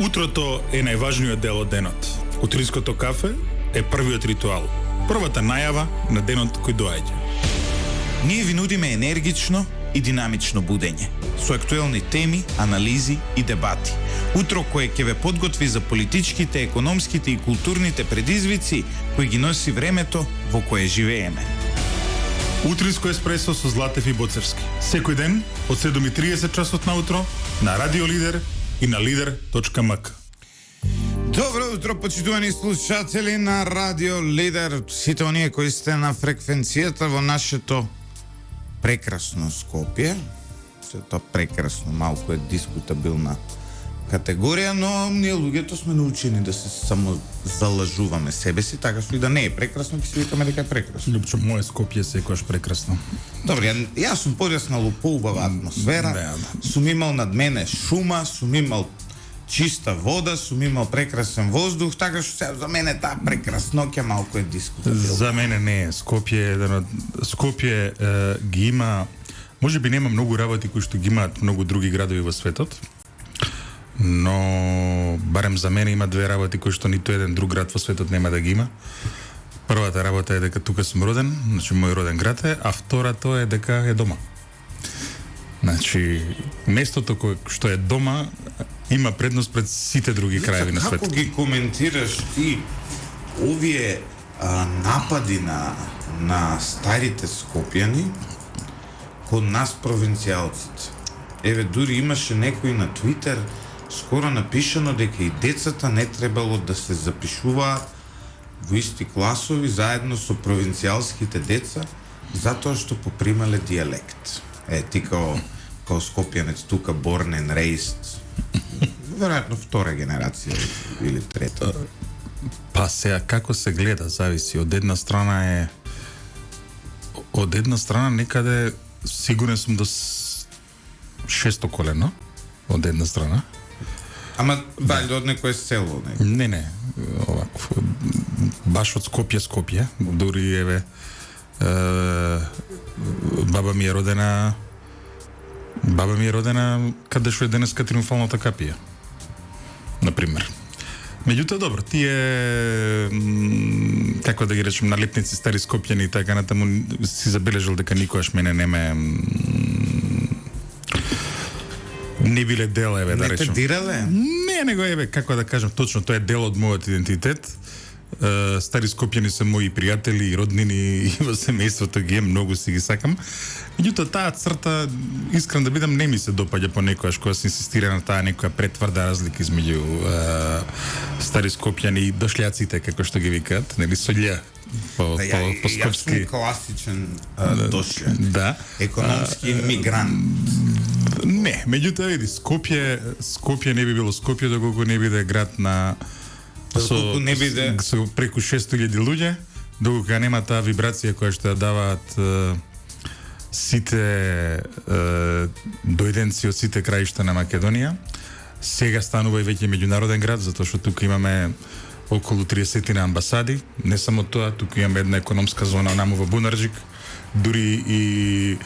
Утрото е најважниот дел од денот. Утринското кафе е првиот ритуал. Првата најава на денот кој доаѓа. Ние ви нудиме енергично и динамично будење, со актуелни теми, анализи и дебати. Утро кое ќе ве подготви за политичките, економските и културните предизвици кои ги носи времето во кое живееме. Утринско еспресо со Златев и Боцевски. Секој ден од 7:30 часот наутро на Радио Лидер и на lider.mk. Добро утро, почитувани слушатели на Радио Лидер. Сите оние кои сте на фреквенцијата во нашето прекрасно Скопје. Тоа прекрасно малку е дискутабилна категорија, но ние луѓето сме научени да се само залажуваме себе си, така што и да не е прекрасно, ќе си викаме дека е прекрасно. Лупчо, моје Скопје секогаш прекрасно. Добре, јас сум подјаснал поубава атмосфера, сум имал над мене шума, сум имал чиста вода, сум имал прекрасен воздух, така што за мене таа прекрасноќа малку е дискутабилна. За мене не е. Скопје ги има, можеби нема многу работи кои што ги имаат многу други градови во светот, но барем за мене има две работи кои што ниту еден друг град во светот нема да ги има. Првата работа е дека тука сум роден, значи мој роден град е, а второто е дека е дома. Значи, местото кое што е дома има предност пред сите други краеви на светот. Како ги коментираш ти овие напади на старите скопјани кон нас провинцијалците? Еве, дури имаше некој на Твитер скоро напишано дека и децата не требало да се запишуваат во исти класови заедно со провинцијалските деца затоа што попримале дијалект. Ти као скопјанец тука born and raised, веројатно втора генерација или трета. Па сега како се гледа, зависи. Од една страна некаде сигурен сум до шесто колено од една страна. Ама валјда од некое село, не? Не, овако. Баш од Скопје, дури еве баба ми е родена каде што е денеска Триумфалната капија, например. Меѓутоа, добро, тие, како да ги речем, налепници стари скопјани и така натаму, си забележал дека никогаш мене не биле дел, еве, да речем. Не те дирале? Не, него, еве, како да кажем, точно, тоа е дел од мојот идентитет. Стари скопјани се мои пријатели и роднини и во семејството ги многу си ги сакам. Меѓутоа, таа црта, искрен да бидам, не ми се допаѓа понекогаш кога се инсистира на таа некоја претврда разлика измеѓу стари скопјани и дошлјаците, како што ги викаат, нели, со ља. По скопски. Јас сум класичен дошљак. Да. Економски мигрант. Не, меѓутоа, види, Скопје не би било Скопје доколку не биде град на со преку 600.000 луѓе, доколку нема таа вибрација која што ја даваат сите дојденци од сите краишта на Македонија. Сега станува и веќе меѓународен град, затоа што тука имаме околу 30 амбасади. Не само тоа, тука имаме една економска зона наму во Бунарџик, дури и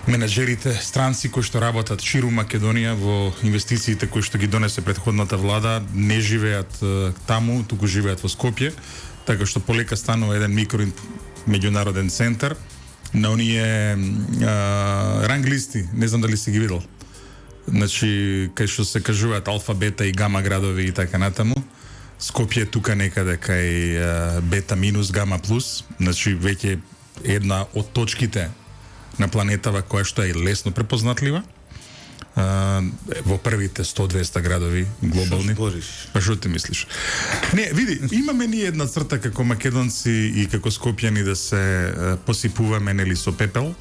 менаџерите странци кои што работат ширум Македонија во инвестициите кои што ги донесе претходната влада не живеат таму, туку живеат во Скопје, така што полека станува еден микро меѓународен центар на оние ранглисти, не знам дали си ги видел. Значи, кај што се кажуваат алфа, бета и гама градови и така натаму. Скопје е тука некаде кај бета минус, гама плюс, значи веќе една од точките на планетава која што е лесно препознатлива во првите 100-200 градови глобални. Па што ти мислиш? Не, види, имаме ние една црта како македонци и како скопјани да се посипуваме нели со пепел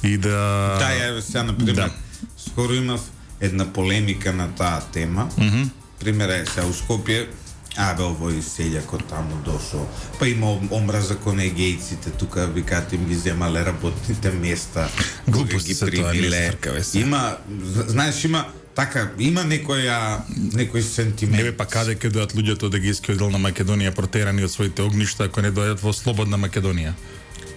и да... Да, ја сега например, скоро имав една полемика на таа тема. Пример е сега у Скопје, овој селјакот таму дошол, па има омраза кон егејците, тука викаат им ги земале работните места, кога ги примиле. Има, знаеш, има некој сентимент. Не бе, па каде ќе дојат луѓето од егејскиот дел на Македонија протерани од своите огништа ако не дојдат во слободна Македонија?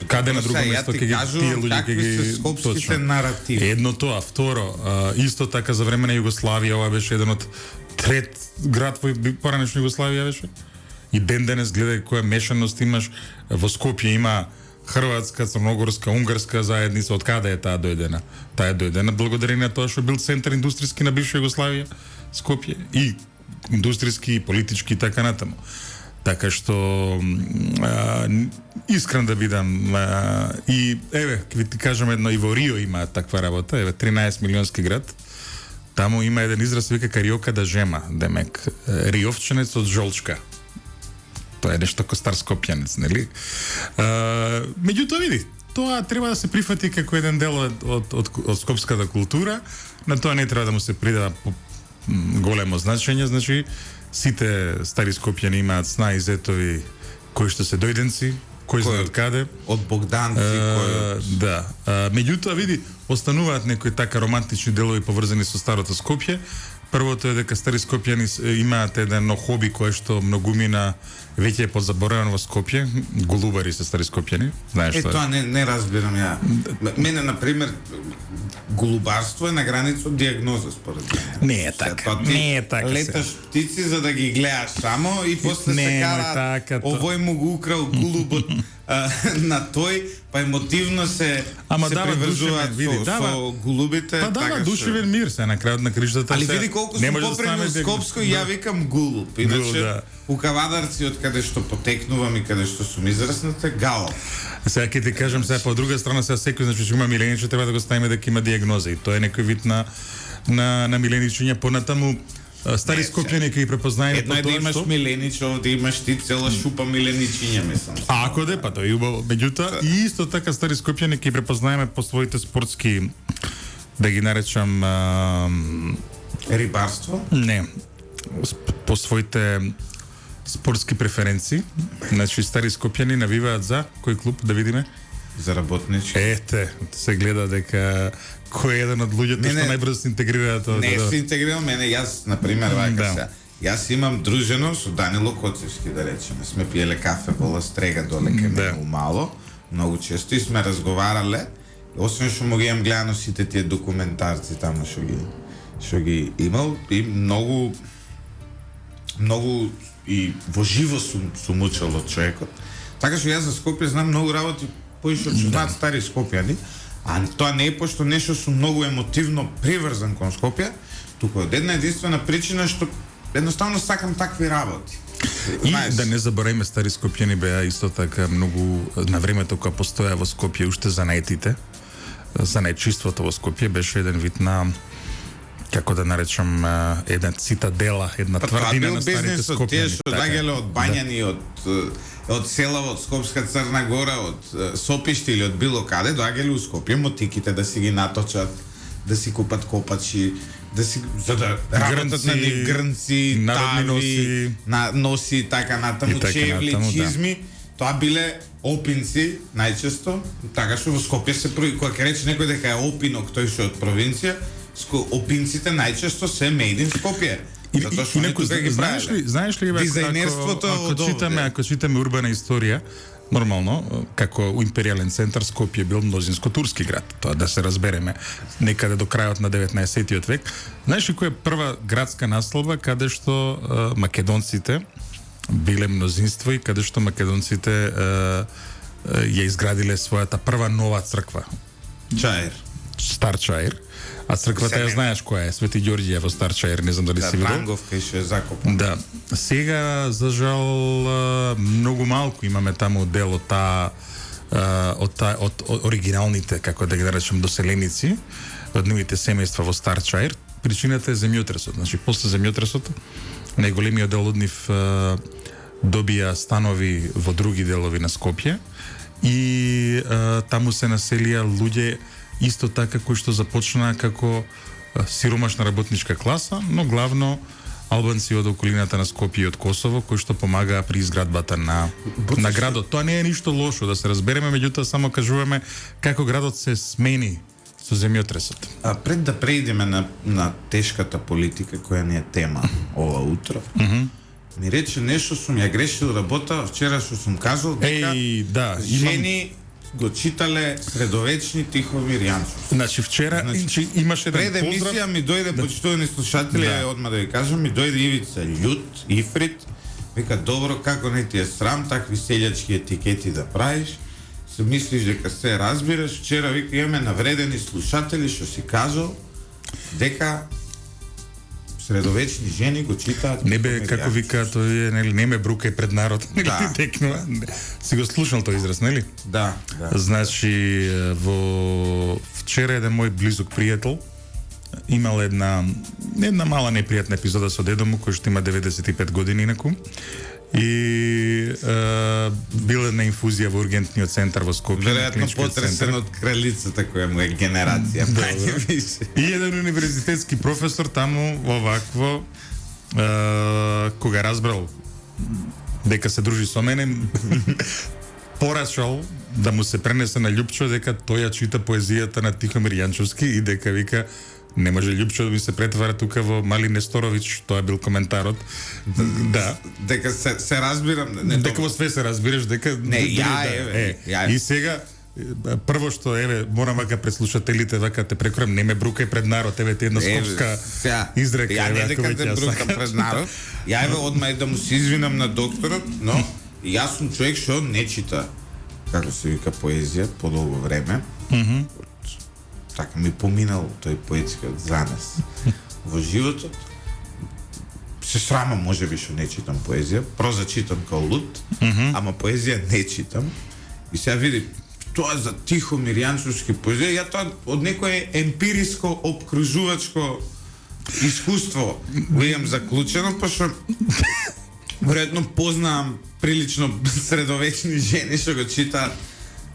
Каде на друго место ќе ги тие луѓе ќе ги скопските наративи. Едно тоа, второ, исто така за време на Југославија ова беше еден од трет град во поранешна Југославија беше. И ден денес гледај која мешаност имаш. Во Скопје има хрватска, црногорска, унгарска заедница. Од каде е таа дојдена? Таа е дојдена благодарение на тоа што бил центар индустријски на бивша Југославија, Скопје, и индустријски, и политички и така натаму. Така што искрен да бидам и еве ќе ви ти кажам едно, и во Рио има таква работа, еве 13 милионски град. Таму има еден израз вика кариока да жема, демек риовченец од жолчка. Тоа е нешто ко стар скопјанец, нели? Меѓутоа види, тоа треба да се прифати како еден дел од скопската култура, на тоа не треба да му се придава големо значење, значи сите стари скопјани имаат сна и зетови кои што се дојденци, кои знаат каде. Од Богданци, Да. Меѓутоа, види, остануваат некои така романтични делови поврзани со старото Скопје. Првото е дека стари скопјани имаат едно хоби кое што многумина веќе е позаборавано во Скопје. Голубари се стари скопјани. Знаеш што? Тоа не разбирам ја. Мене, например, голубарство е на граница од диагноза, според мене. Не е така. Не е така. Леташ птици за да ги гледаш само и после се кара овој му го украл голубот на тој, па емотивно се приврзуваат со голубите. Па дава душевен мир се на крајот на кришта. Али види колку сум попремил Скопско и ја викам голуб. Иначе у Кавадарци, од каде што потекнувам и каде што сум израснат, е гало. Сега ќе ти кажам, сега по друга страна, сега секој, значи има милениче, треба да го ставиме дека има диагноза и тоа е некој вид на миленичиња. Понатаму стари скопјани ќе ги препознаеме по тоа што... Едно е да имаш милениче, да имаш ти цела шупа миленичиња, мислам. Ако де, па тоа е убаво. Меѓутоа, и исто така стари скопјани ќе ги препознаеме по своите спортски, да ги наречам... Рибарство? Не. По своите спортски преференции. Значи, стари скопјани навиваат за кој клуб, да видиме? За работнички. Ете, се гледа дека кој е еден од луѓето што најбрзо се интегрира тоа. Не се интегрира мене, јас, например, вака сега. Јас имам дружено со Данило Коцевски, да речеме. Сме пиеле кафе во Ластрега доле кај мене умало, многу често, и сме разговарале, освен што му ги имам гледано сите тие документарци таму што ги имал, и многу и во живо сум учел од човекот. Така што јас за Скопје знам многу работи кои што знаат стари скопјани, а тоа не е пошто нешто сум многу емотивно приврзан кон Скопје, туку од една единствена причина што едноставно сакам такви работи. И да не забораваме, стари скопјани беа исто така многу на времето кога постоја во Скопје уште занаетите, занаетчиството во Скопје беше еден вид на, како да наречам, една цитадела, една тврдина на старите скопјани. Тие што доаѓале од Бањани, од села, од Скопска Црна Гора, од Сопиште или од било каде, доаѓале у Скопје мотиките да си ги наточат, да си купат копачи, за да работат на нив грнци, тави, носи, така натаму, чевли, чизми. Тоа биле опинци, најчесто, така што во Скопје се кога ќе рече некој дека е опинок, тој што е од провинција, опинците најчесто се made in Скопје. Затоа што некој ги правеле. Знаеш ли, ако читаме урбана историја, нормално, како империјален центар Скопје бил мнозинско турски град. Тоа да се разбереме некаде до крајот на 19-тиот век. Знаеш ли која е прва градска наслова каде што македонците биле мнозинство и каде што македонците ја изградиле својата прва нова црква? Чаир. Стар Чаир. А црквата ја знаеш која е, Свети Ѓорѓија во Стар Чаир, не знам дали си видел. Дранговка што е закопана. Да. Сега, за жал, многу малку имаме таму дел од оригиналните, како да ги наречем, доселеници, од нивните семејства во Стар Чаир. Причината е земјотресот. Значи, после земјотресот, најголемиот дел од нив добија станови во други делови на Скопје и таму се населија луѓе исто така кои што започнаа како сиромашна работничка класа, но главно албанци од околината на Скопје и од Косово, кои што помагаа при изградбата на градот. Тоа не е ништо лошо, да се разбереме, меѓутоа само кажуваме како градот се смени со земјотресот. А пред да преидеме на тешката политика која не е тема ова утро, ми рече нешто сум ја грешил работа вчера што сум кажал дека жени го читале средовечни Тихомир Јанчовски. Значи вчера имаше еден Пред поздрав. емисија ми дојде, почитувани слушатели, одма да ви кажам, ми дојде Ивица Љут, Ифрит, вика, добро, како не ти е срам такви селјачки етикети да правиш, се мислиш дека се разбираш, вчера, вика, имаме навредени слушатели, што си кажал, дека средовечни жени го читаат. Не бе, како вика, тој е, нели, не ме брукај пред народ, нели Да. ти текнува. Си го слушал тој израз, нели? Да, да. Значи, во вчера еден мој близок пријател имал една мала непријатна епизода со дедо му, кој што има 95 години инаку. И била една инфузија во ургентниот центар во Скопје. Веројатно потресен од кралицата која му е генерација. Мајде више. И еден универзитетски професор таму овакво кога разбрал дека се дружи со мене порачал да му се пренесе на Љупчо дека тој ја чита поезијата на Тихомир Јанчовски и дека вика не може Љупчо да ми се претвара тука во Мали Несторовиќ, тоа бил коментарот. Да. Дека се разбирам. Дека во све се разбираш, дека... Не, ја. И сега, прво што, еве, морам вака пред слушателите, вака те прекорам, не ме брукај пред народ, еве ти една скопска изрека. Ја не дека те брукам пред народ, ја еве одма да му се извинам на докторот, но јас сум човек што не чита, како се вика, поезија подолго време. Така ми поминал тој поетскиот занес во животот. Се срамам можеби што не читам поезија, проза читам као луд, ама поезија не читам. И сега види, тоа за Тихомир Јанчовски поезија, ја тоа од некое емпириско обкружувачко искуство го имам заклучено, пошто веројатно познавам прилично средовечни жени што го читаат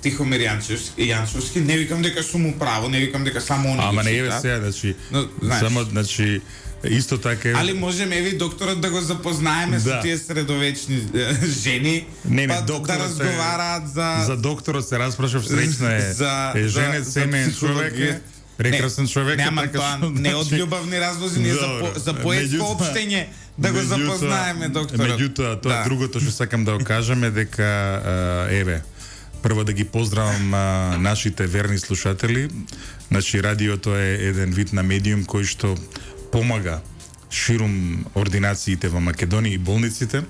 Тихомир Јанчовски, не викам дека сум у право, не викам дека само они Ама го не еве читаат. сега, значи, Но, знаеш, само, значи, исто така... Али можеме еви докторот да го запознаеме со тие средовечни жени, па да разговараат за докторот се распрашав, среќна е женет, семеен човек е, прекрасен човек е, така што... Не од љубавни разлози, не за поетско општење да го запознаеме докторот. Меѓутоа, тоа другото што сакам да го кажам е дека, еве, прво да ги поздравам нашите верни слушатели. Значи, радиото е еден вид на медиум кој што помага ширум ординациите во Македонија и болниците.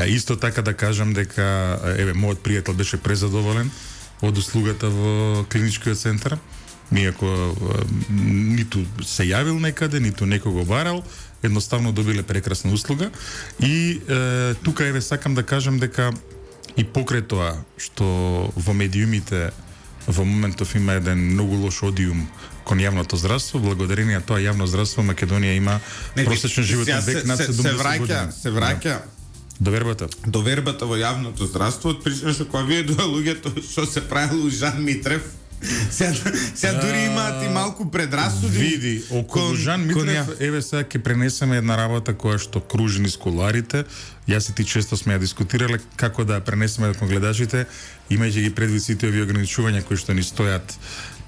Исто така да кажам дека, еве, мојот пријател беше презадоволен од услугата во клиничкиот центар. Иако ниту се јавил некаде, ниту некого барал, едноставно добиле прекрасна услуга. И тука, еве, сакам да кажам дека и покрај тоа што во медиумите во моментов има еден многу лош одиум кон јавното здравство, благодарение на тоа јавно здравство Македонија има просечен животен век над 70 години. Се враќа довербата во јавното здравство од причина што кога вие доа луѓето што се правело Жан Митрев, сега дури имаат и малку предрасуди. Види, околу Жан Митрев, еве сега ќе пренесеме една работа која што кружи низ куларите. Јас и ти често сме ја дискутирале како да пренесеме кон гледачите, имајќи ги предвид сите овие ограничувања кои што ни стојат.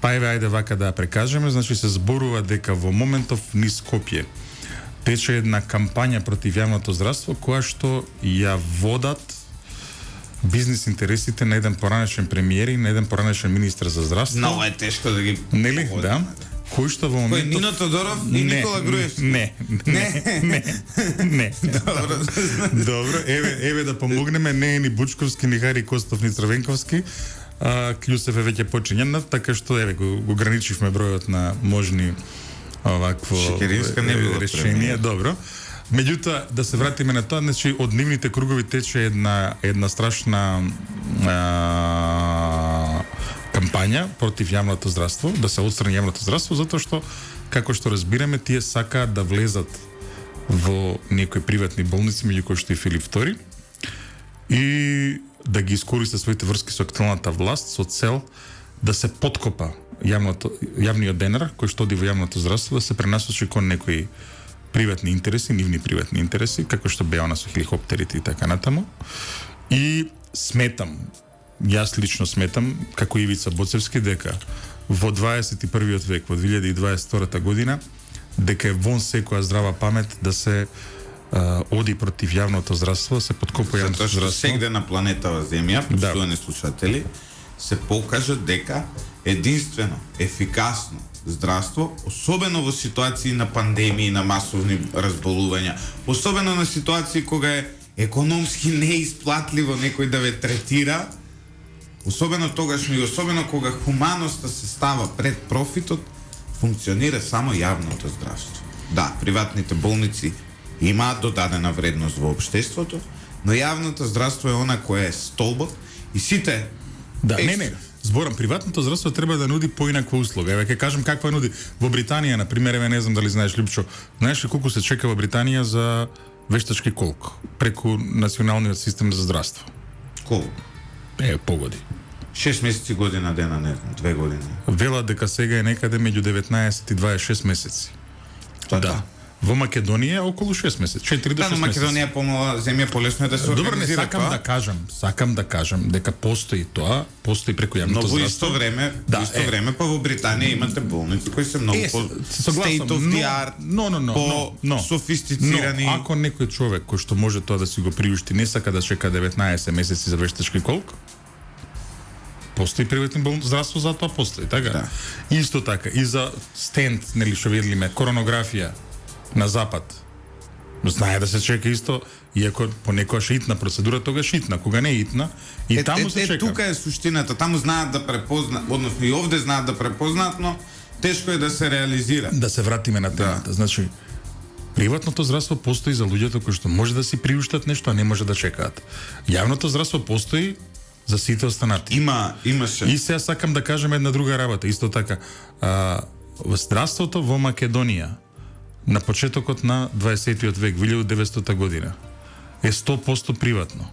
Па еве, ајде вака да ја прекажеме, значи се зборува дека во моментов низ Скопје тече една кампања против јавното здравство која што ја водат бизнис интересите на еден поранешен премиер и на еден поранешен министар за здравство. Много е тешко да ги... Нели, да. Кој што во моментов... Кој, Нино Тодоров и Никола Груевски? Не. Добро, еве да помогнеме, не е ни Бучковски, ни Хари Костов, ни Црвенковски. Клјусев е веќе почињен, така што еве го ограничивме бројот на можни овакво решение. Добро. Меѓутоа, да се вратиме на тоа, значи од нивните кругови тече една страшна кампања против јавното здравство, да се отстрани јавното здравство, затоа што, како што разбираме, тие сакаат да влезат во некои приватни болници, меѓу кои што и Филип II, и да ги искористат своите врски со актуелната власт со цел да се подкопа јавниот денар кој што оди во јавното здравство, да се пренасочи кон некои приватни интереси, нивни приватни интереси, како што беа со хеликоптерите и така натаму. И сметам, јас лично сметам, како Ивица Боцевски, дека во 21. век, во 2022 година, дека е вон секоја здрава памет да се оди против јавното здравство, да се подкопува јавното здравство. Затоа што сегде на планетава Земја, почитувани слушатели, се покажа дека единствено, ефикасно здравство, особено во ситуации на пандемии, на масовни разболувања, особено на ситуации кога е економски неисплатливо некој да ве третира, особено тогашно и особено кога хуманоста се става пред профитот, функционира само јавното здравство. Да, приватните болници имаат додадена вредност во општеството, но јавното здравство е она кое е столбот и сите... Да, не, зборам, приватното здравство треба да нуди поинаква услуга. Еве ќе кажам каква нуди. Во Британија, на пример, еве не знам дали знаеш, Липчо, знаеш ли колку се чека во Британија за вештачки колк преку националниот систем за здравство? Колку? Погоди. 6 месеци, година дена, не знам, 2 години. Велат дека сега е некаде меѓу 19 и 26 месеци. Да. Во Македонија е околу 6 месеци, 4 до 6 месеци. Да, Македонија е помала земја, полесно е да се организира. Добро, не сакам да кажам дека постои тоа, постои преку јавното здравство. Но во исто време па во Британија имате болници кои се многу по state of the art, по софистицирани. Но ако некој човек кој што може тоа да си го приушти не сака да чека 19 месеци за вештачки колк, постои приватно здравство, за тоа постои, така? Да. Исто така и за стент, нели што виделиме, коронографија на запад. Знае да се чека исто, иако понекогаш итна процедура, тогаш итна, кога не итна, и таму се чека. Тука е суштината, таму знаат да препознаат, односно и овде знаат да препознаат, но тешко е да се реализира. Да се вратиме на темата. Да. Значи, приватното здравство постои за луѓето кои што може да си приуштат нешто, а не може да чекаат. Јавното здравство постои за сите останати. Имаше. И сега сакам да кажем една друга работа, исто така. Здравството во Македонија на почетокот на 20-тиот век, 1900 година, е 100% приватно.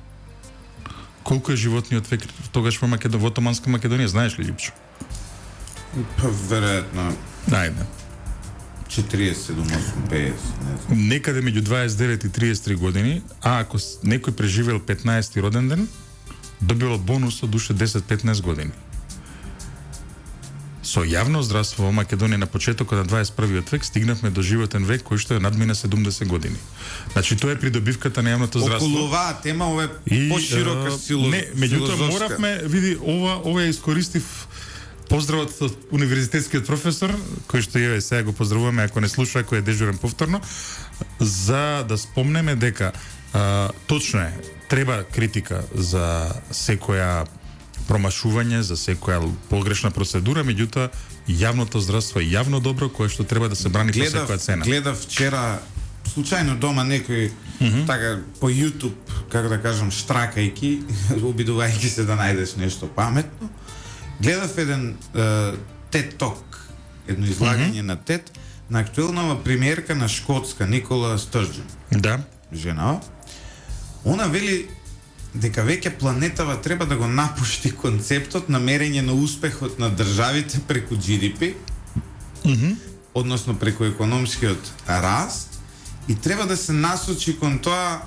Колку е животниот век тогаш во Македонија, во Отоманска Македонија, знаеш ли, Липчо? Па, веројатно. Ајде. 47, 50, не знам. Некаде меѓу 29 и 33 години, а ако некој преживел 15-ти роден ден, добило бонус од уште 10-15 години. Со јавно здравство во Македонија на почетокот на 21 век стигнавме до животен век кој што надмина 70 години. Значи тоа е придобивката на јавното здравство. Околу оваа тема ова е поширока филозофска. Не, меѓутоа моравме, види, ова ја искористив поздравот од универзитетскиот професор, кој што ја сега го поздравуваме ако не слуша, кој е дежурен повторно, за да спомнеме дека точно е, треба критика за секоја промашување, за секоја погрешна процедура, меѓутоа јавното здравство е јавно добро кое што треба да се брани по секоја цена. Гледав вчера случајно дома некој така по YouTube, како да кажам, штракајки, обидувајќи се да најдеш нешто паметно. Гледав еден TED Talk, едно излагање на TED на актуелнава премиерка на Шкотска, Никола Стурджен. Да. Жена. Она вели дека веќе планетава треба да го напушти концептот на мерење на успехот на државите преку GDP, односно преку економскиот раст, и треба да се насочи кон тоа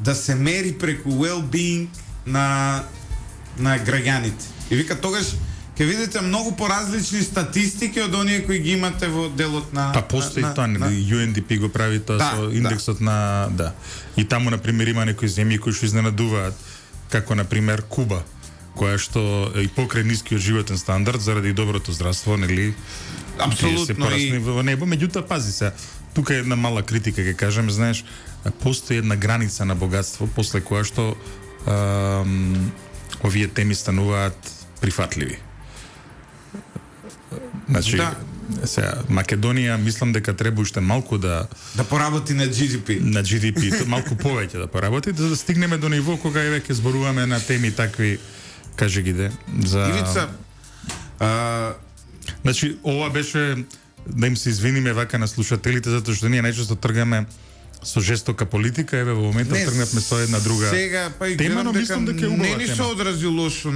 да се мери преку well-being на граѓаните. И вика тогаш ќе видите многу поразлични статистики од оние кои ги имате во делот на... Па постои тоа, UNDP го прави тоа со индексот на... Да. И таму, например, има некои земји кои што изненадуваат, како, например, Куба, која што е и покрај нискиот животен стандард, заради доброто здравство, нели? Апсолутно. Се порасни во небо, меѓутоа, пази се, тука е една мала критика, ќе кажем, знаеш, постои една граница на богатство, после која што овие теми стануваат прифатливи. Значи, сега, Македонија, мислам дека треба уште малку да поработи на GDP. На GDP, малку повеќе да поработи, за да стигнеме до ниво кога еве ќе зборуваме на теми такви, кажи ги де, за... Ивица, Значи, ова беше, да им се извиниме вака на слушателите, затоа што ние најчесто тргаме со жестока политика, еве во моментот тргнавме со една друга сега, па и тема, но мислам дека е убава не ни се одрази лошо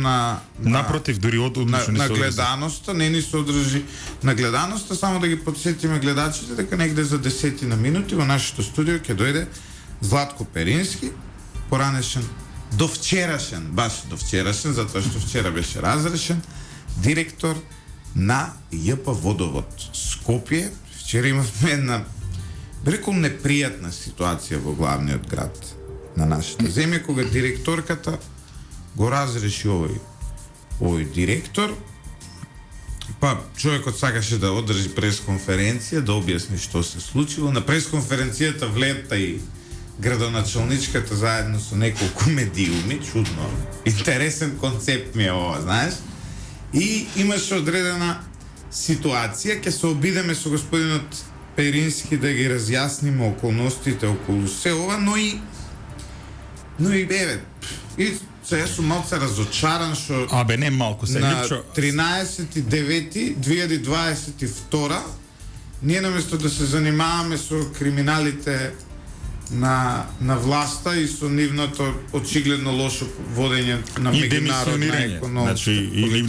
напротив, дури одлично на гледаноста, не ни се одржи на гледаноста, само да ги подсетиме гледачите дека негде за 10 на минути во нашето студио ќе дојде Златко Перински, поранешен, баш до вчерашен, затоа што вчера беше разрешен, директор на ЈП Водовод Скопје. Вчера имавме една рекол непријатна ситуација во главниот град на нашата земја, кога директорката го разреши овој овој директор. Па човекот сакаше да одржи пресконференција, да објасни што се случило. На пресконференцијата влета и градоначалничката заедно со неколку медиуми, чудно. Интересен концепт ми е ова, знаеш? И имаше одредена ситуација, ќе се обидеме со господинот Перински да ги разјасниме околностите околу се ова, но и еве, и сега сум малце разочаран што Абе, не малку се на Липчо. 13.9.2022 ние наместо да се занимаваме со криминалите на власта и со нивното очигледно лошо водење на И меѓународна демисионирање. економска Значи, и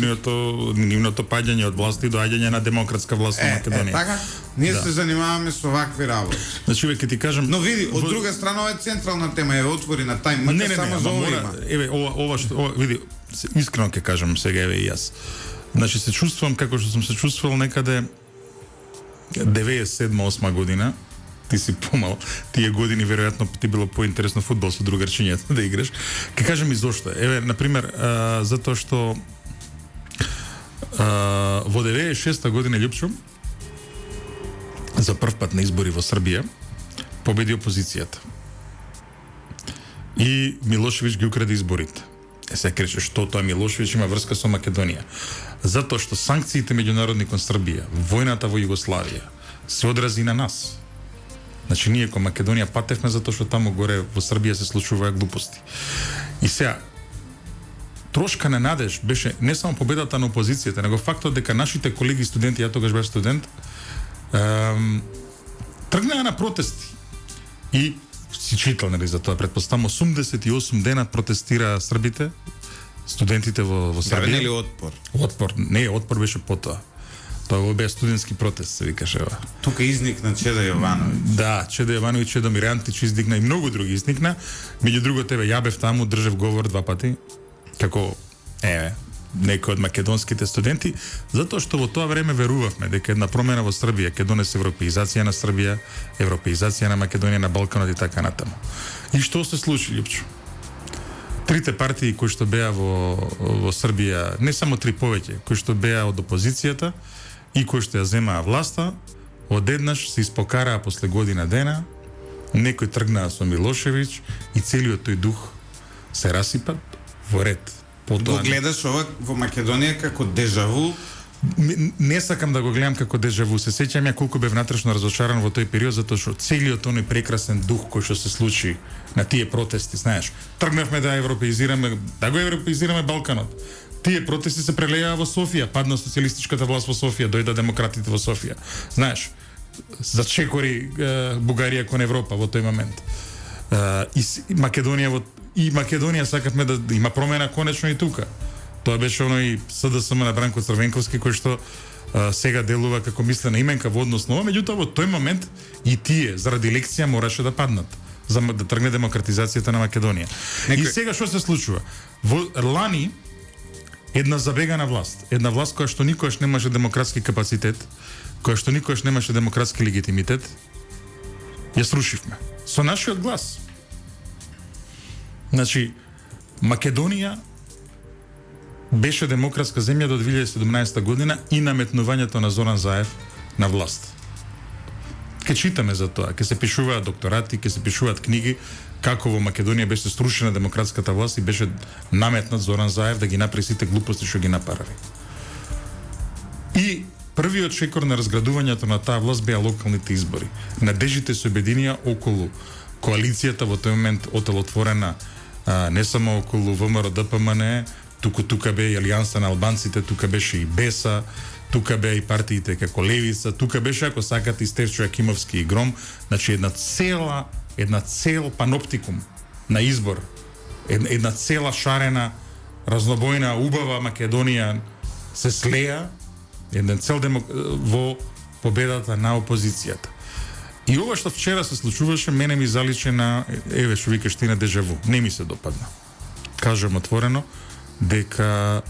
нивното паѓање од власт и доаѓање на демократска власт во Македонија. така, ние Да. се занимаваме со вакви работи. Значи, веќе ти кажам... Но види, од друга страна ова е централна тема, еве отвори на тај Не, мрка само за ова има. еве, ова што, види, искрено ќе кажам сега, еве и јас. Значи, се чувствувам како што сум се чувствувал некаде 97-8 година, ти си помал, тие години веројатно ти било поинтересно фудбал со другарчињата да играш. Ќе кажам и зошто. Еве, на пример, затоа што во 96-та година Лјупчо за прв пат на избори во Србија победи опозицијата. И Милошевиќ ги украде изборите. Се креше што тоа Милошевиќ има врска со Македонија. Затоа што санкциите меѓународни кон Србија, војната во Југославија се одрази на нас. Значи ние кон Македонија патевме затоа што таму горе во Србија се случуваат глупости. И сега трошка на надеж беше не само победата на опозицијата, него фактот дека нашите колеги студенти, ја тогаш бев студент, тргнаа на протести. И си читал, нели, за тоа, предпоставам 88 дена протестираа србите, студентите во Да, Србија. нели отпор. Отпор, не, отпор беше потоа. Тоа беа студентски протест, се викаше ова. Тука изникна Чеда Јовановиќ. Да, Чедо Јовановиќ, Чедо Мирантич издигна и многу други издигна. Меѓу другото, еве, ја бев таму, држев говор 2 пати, како, некој од македонските студенти, затоа што во тоа време верувавме дека една промена во Србија ќе донесе европеизација на Србија, европеизација на Македонија, на Балканот и така натаму. И што се случи, Лјупчо? Трите партии кои што беа во Србија, не само три повеќе, кои што беа од опозицијата и кои што ја земаа власта, одеднаш се испокараа после година дена, некои тргнаа со Милошевиќ и целиот тој дух се расипа во ред. Го гледаш ова во Македонија како дежаву? Не сакам да го гледам како дежаву. Се сеќам ја колку бев натрешно разочаран во тој период, затоа што целиот оној прекрасен дух кој што се случи на тие протести, знаеш, тргнавме да го европеизираме Балканот. Тие протести се прелеаа во Софија, падна социјалистичката власт во Софија, дојда демократите во Софија. Знаеш, зачекори Бугарија кон Европа во тој момент. И Македонија сакавме да има промена конечно и тука. Тоа беше оној СДСМ на Бранко Црвенковски кој што сега делува како мислена именка во однос на ова, меѓутоа во тој момент и тие заради лекција мораше да паднат за да тргне демократизацијата на Македонија. И сега што се случува? Во лани една забегана власт, една власт која што никогаш немаше демократски капацитет, која што никогаш немаше демократски легитимитет, ја срушивме со нашиот глас. Значи, Македонија беше демократска земја до 2017 година и наметнувањето на Зоран Заев на власт. Ке читаме за тоа, ке се пишуваат докторати, ке се пишуваат книги како во Македонија беше струшена демократската власт и беше наметнат Зоран Заев да ги направи сите глупости што ги направи. И првиот чекор на разградувањето на таа власт беа локалните избори. Надежите се обединија околу коалицијата во тој момент отелотворена не само околу ВМРО ДПМН, тука бе и Алијанса на албанците, тука беше и БЕСА, тука беа и партиите како Левица, тука беше, ако сакате, и Стефчо Јакимовски и Гром, значи една цел паноптикум на избор, една цела шарена, разнобојна, убава Македонија се слеа, еден цел во победата на опозицијата. И ова што вчера се случуваше, мене ми заличе на, еве што викаш ти, на дежаву. Не ми се допадна. Кажам отворено, дека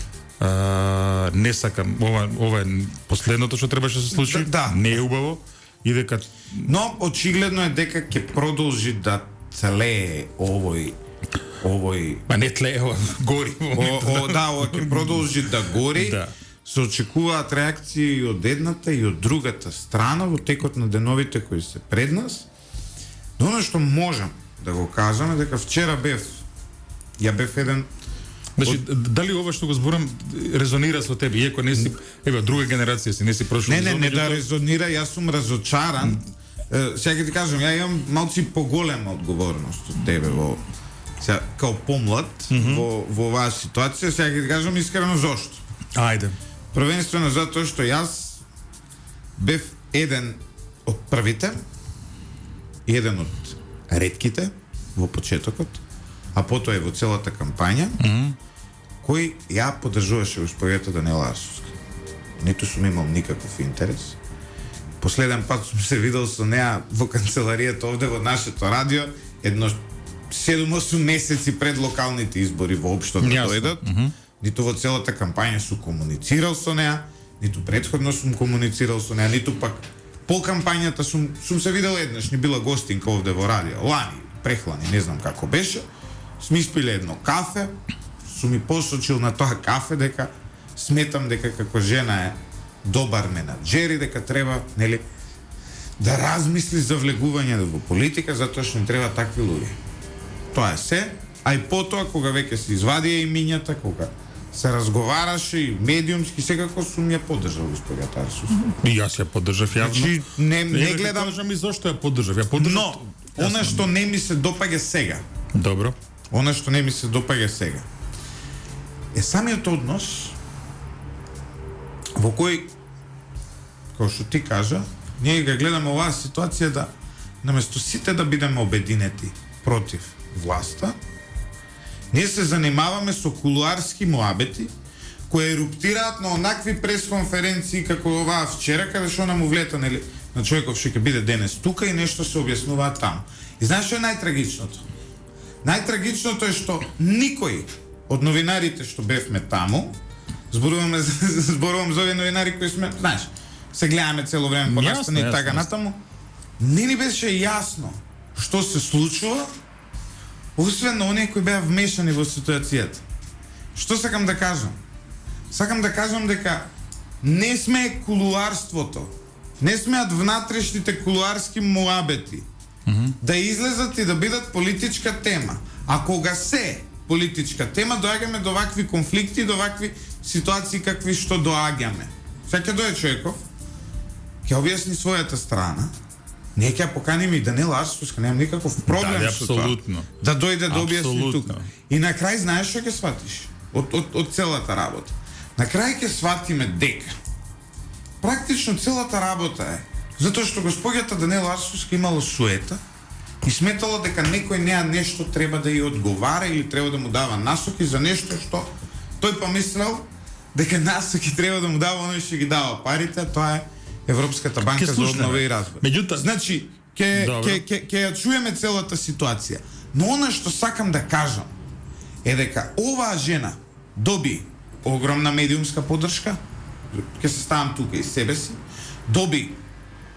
не сакам, ова е последното што требаше да се случи, да. Не е убаво, и дека... Но очигледно е дека ќе продолжи да целее овој овој Па не тлее, гори во моментот. да, ова ќе продолжи да гори. Да. Се очекуваат реакции и од едната и од другата страна во текот на деновите кои се пред нас. Но оно што можам да го кажам е дека вчера бев еден. Значи, дали ова што го зборам резонира со тебе, иако не си, еве, друга генерација си, не си прошол. Не да резонира, јас сум разочаран. Сега ќе ти кажам, ја имам малци поголема одговорност од тебе во сега као помлад во оваа ситуација. Сега ќе ти кажам искрено зошто. Ајде. Првенствено затоа што јас бев еден од првите, еден од ретките во почетокот, а потоа и во целата кампања, кој ја поддржуваше госпоѓата Даниела Арсовска. Ниту сум имал никаков интерес. Последен пат сум се видел со неа во канцеларијата овде во нашето радио, едно 7-8 месеци пред локалните избори воопшто да дојдат. Ниту во целата кампања сум комуницирал со неа, ниту претходно сум комуницирал со неа, ниту пак по кампањата сум се видел еднаш, ни била гостинка овде во радио. Лани, прехлани, не знам како беше. Сме испиле едно кафе, сум ми посочил на тоа кафе дека сметам дека како жена е добар менаџер и дека треба, нели, да размисли за влегување во политика, затоа што не треба такви луѓе. Тоа е се, а и потоа кога веќе се извадија имињата, кога се разговараше и медиумски, секако сум ја поддржал госпоѓата Арсовска. И јас ја поддржав јавно. Значи, не гледам, Кажам и зошто ја поддржав. Ја поддржав. но она што не ми се допаѓа сега, Добро. она што не ми се допаѓа сега, е самиот однос во кој, како што ти кажа, ние ga гледаме оваа ситуација да наместо сите да бидеме обединети против власта, ние се занимаваме со кулуарски муабети кои еруптираат на онакви пресконференции како оваа вчера, каде што нам влета, нели, на човеков што ќе биде денес тука и нешто се објаснуваат таму. И знаеш што е најтрагичното? Најтрагичното е што никој од новинарите што бевме таму, зборувам за овие новинари кои сме, знаеш, се гледаме цело време по настани и така натаму, не ни беше јасно што се случува, освен на оние кои беа вмешани во ситуацијата. Што сакам да кажам? Сакам да кажам дека не сме кулуарството, не смеат внатрешните кулуарски муабети да излезат и да бидат политичка тема. А кога се политичка тема, доаѓаме до вакви конфликти, до вакви ситуации какви што доаѓаме. Сега ќе дојде човеков, ќе објасни својата страна, ние ќе поканиме и Даниела Арсовска, немам никаков проблем со тоа. Да дојде да објасни тука. И на крај знаеш што ќе сватиш од целата работа. На крај ќе сватиме дека практично целата работа е затоа што госпоѓата Даниела Арсовска имала суета и сметала дека некој неа нешто треба да ја одговара или треба да му дава насоки за нешто што тој па мислел дека насоки треба да му дава оној што ги дава парите, а тоа е Европската банка за обнова и развој. Меѓутоа, значи, ќе ја чуеме целата ситуација. Но она што сакам да кажам е дека оваа жена доби огромна медиумска поддршка, ќе се ставам тука и себе си, доби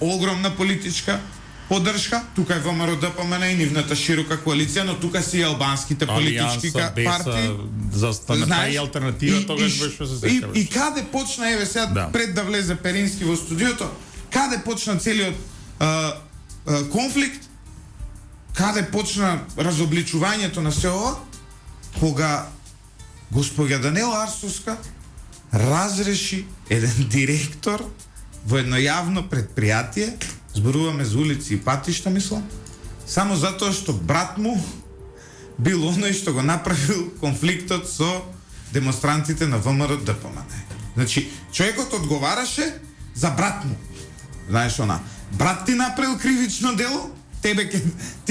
огромна политичка поддршка, тука е ВМРО ДПМН и нивната широка коалиција, но тука се и албанските политички партии. Застана и алтернатива, тогаш беше се сеќаваш. И каде почна, еве сега, пред да влезе Перински во студиото, каде почна целиот конфликт, каде почна разобличувањето на се ова, кога госпоѓа Даниела Арсовска разреши еден директор во едно јавно предпријатие, зборуваме за улици и патишта, мислам, само затоа што брат му бил оној што го направил конфликтот со демонстрантите на ВМРО ДПМН. Значи, човекот одговараше за брат му. Знаеш она, брат ти направил кривично дело, ти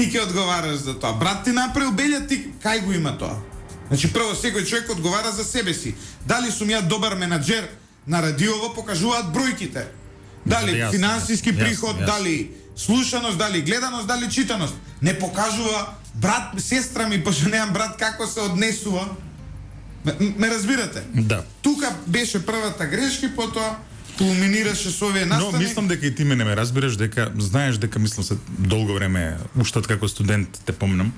ќе одговараш за тоа. Брат ти направил белја, ти кај го има тоа? Значи, прво секој човек одговара за себе си. Дали сум ја добар менаџер на радиово, покажуваат бројките. Дали финансиски приход, дали слушаност, дали гледаност, дали читаност. Не покажува брат, сестра ми, пошто немам брат, како се однесува. Ме разбирате? Да. Тука беше првата грешка и потоа кулминираше со овие настани. Но мислам дека и ти мене ме разбираш, дека знаеш дека мислам се долго време, уште како студент те помнам.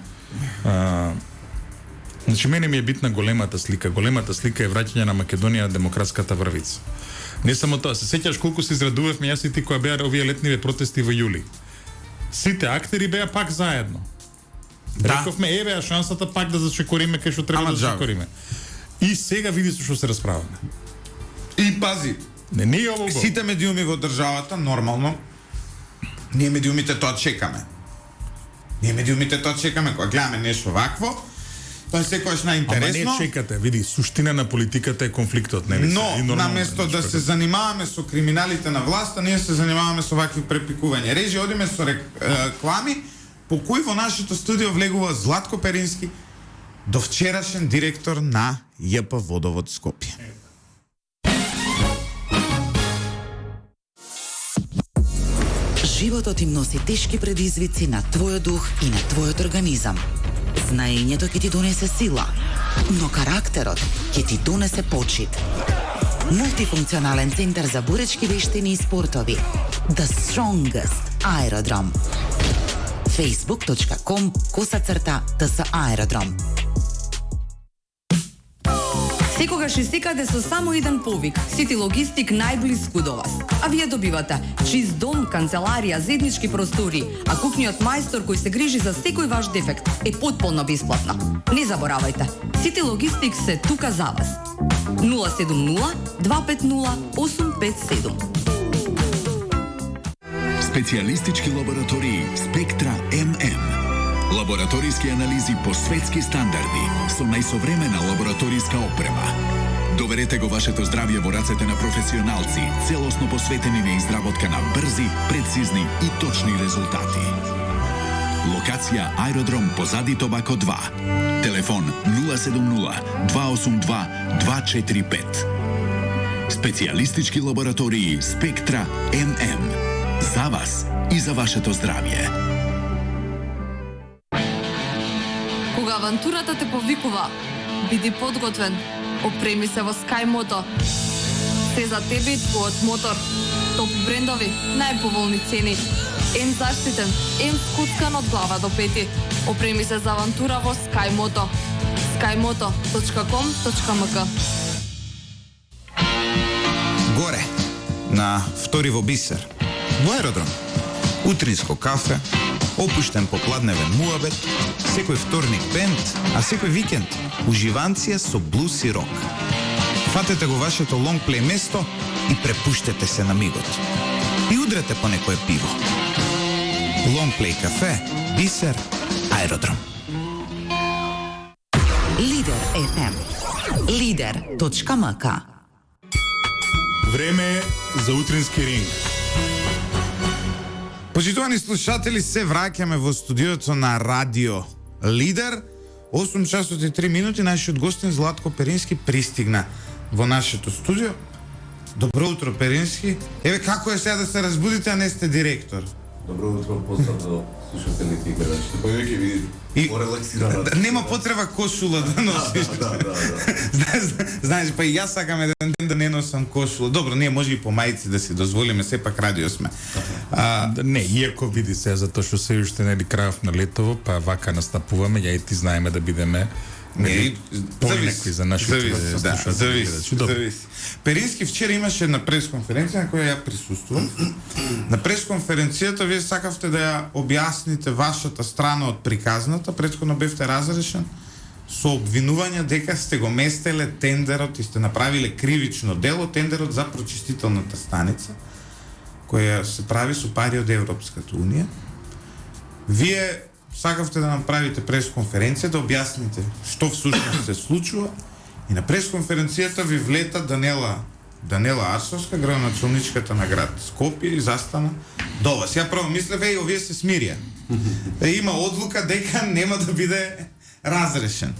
Значи, мене ми е битна големата слика. Големата слика е враќање на Македонија на демократската врвица. Не само тоа, се сеќаш колку се израдувавме јас и ти која беа овие летниве протести во јули. Сите актери беа пак заедно. Да. Рековме, еве шансата пак да зачекориме кај што треба да зачекориме. И сега види со што се расправаме. И пази, Не е ово. сите медиуми во државата, нормално, ние медиумите тоа чекаме. Кога гледаме нешто вакво, тоа е секојаш Ама наинтересно. не чекате, види, суштина на политиката е конфликтот, нели? Но, наместо да се занимаваме со криминалите на власта, ние се занимаваме со вакви препикувања. Режи, одиме со реклами, по кои во нашето студио влегува Златко Перински, довчерашен директор на ЈП Водовод Скопје. Животот им носи тешки предизвици на твојот дух и на твојот организам. Знаењето ќе ти донесе сила, но карактерот ќе ти донесе почит. Мултифункционален центар за буречки вештини и спортови. The Strongest Aerodrome. facebook.com/TS Aerodrome. Секогаш и секаде со само еден повик. Сити Логистик најблиску до вас. А вие добивате чист дом, канцеларија, заеднички простори, а кухниот мајстор кој се грижи за секој ваш дефект е потполно бесплатно. Не заборавајте, Сити Логистик се тука за вас. 070 250 857. Специјалистички лаборатории Спектра ММ. Лабораториски анализи по светски стандарди со најсовремена лабораториска опрема. Доверете го вашето здравје во рацете на професионалци, целосно посветени на изработка на брзи, прецизни и точни резултати. Локација Аеродром позади Тобако 2. Телефон 070 282 245. Специјалистички лаборатории Спектра ММ. За вас и за вашето здравје. Кога авантурата те повикува, биди подготвен. Опреми се во SkyMoto. Се за тебе и твојот мотор. Топ брендови, најповолни цени. Ем заштитен, ем скуцкан од глава до пети. Опреми се за авантура во SkyMoto. skymoto.com.mk. Горе, на втори во Бисер, во Аеродром. Утринско кафе, опуштен попладневен муабет, секој вторник бенд, а секој викенд уживанција со блус и рок. Фатете го вашето лонгплей место и препуштете се на мигот. И удрете по некое пиво. Лонгплей кафе, Бисер, Аеродром. Лидер FM. Лидер.мк. Време е за утрински ринг. Почитувани слушатели, се враќаме во студиото на Радио Лидер. 8 часот и 3 минути, нашиот гостин Златко Перински пристигна во нашето студио. Добро утро, Перински. Еве, како е сега да се разбудите, а не сте директор? Добро утро, поздрав до слушателите и гледачите. Па веќе види порелаксирано. Нема потреба кошула да носиш. Да. Знаеш, па и јас сакам еден ден да не носам кошула. Добро, ние може и по мајци да си дозволиме, сепак радио сме. Не, иако види се, затоа што се уште нели крајов на летово, па вака настапуваме, ја и ти знаеме да бидеме поинакви за нашите слушатели. Зависи. Перински вчера имаше една пресконференција на која ја присуствував. На пресконференцијата вие сакавте да ја објасните вашата страна од приказната, претходно бевте разрешен со обвинување дека сте го местеле тендерот и сте направиле кривично дело, тендерот за прочистителната станица, која се прави со пари од Европската унија. Вие сакавте да направите пресконференција, да објасните што всушност се случува, и на пресконференцијата ви влета Данела Арсовска, градоначалничката на град Скопје, и застана до вас. Ја прво мислев, овие се смирија. Има одлука дека нема да биде разрешен.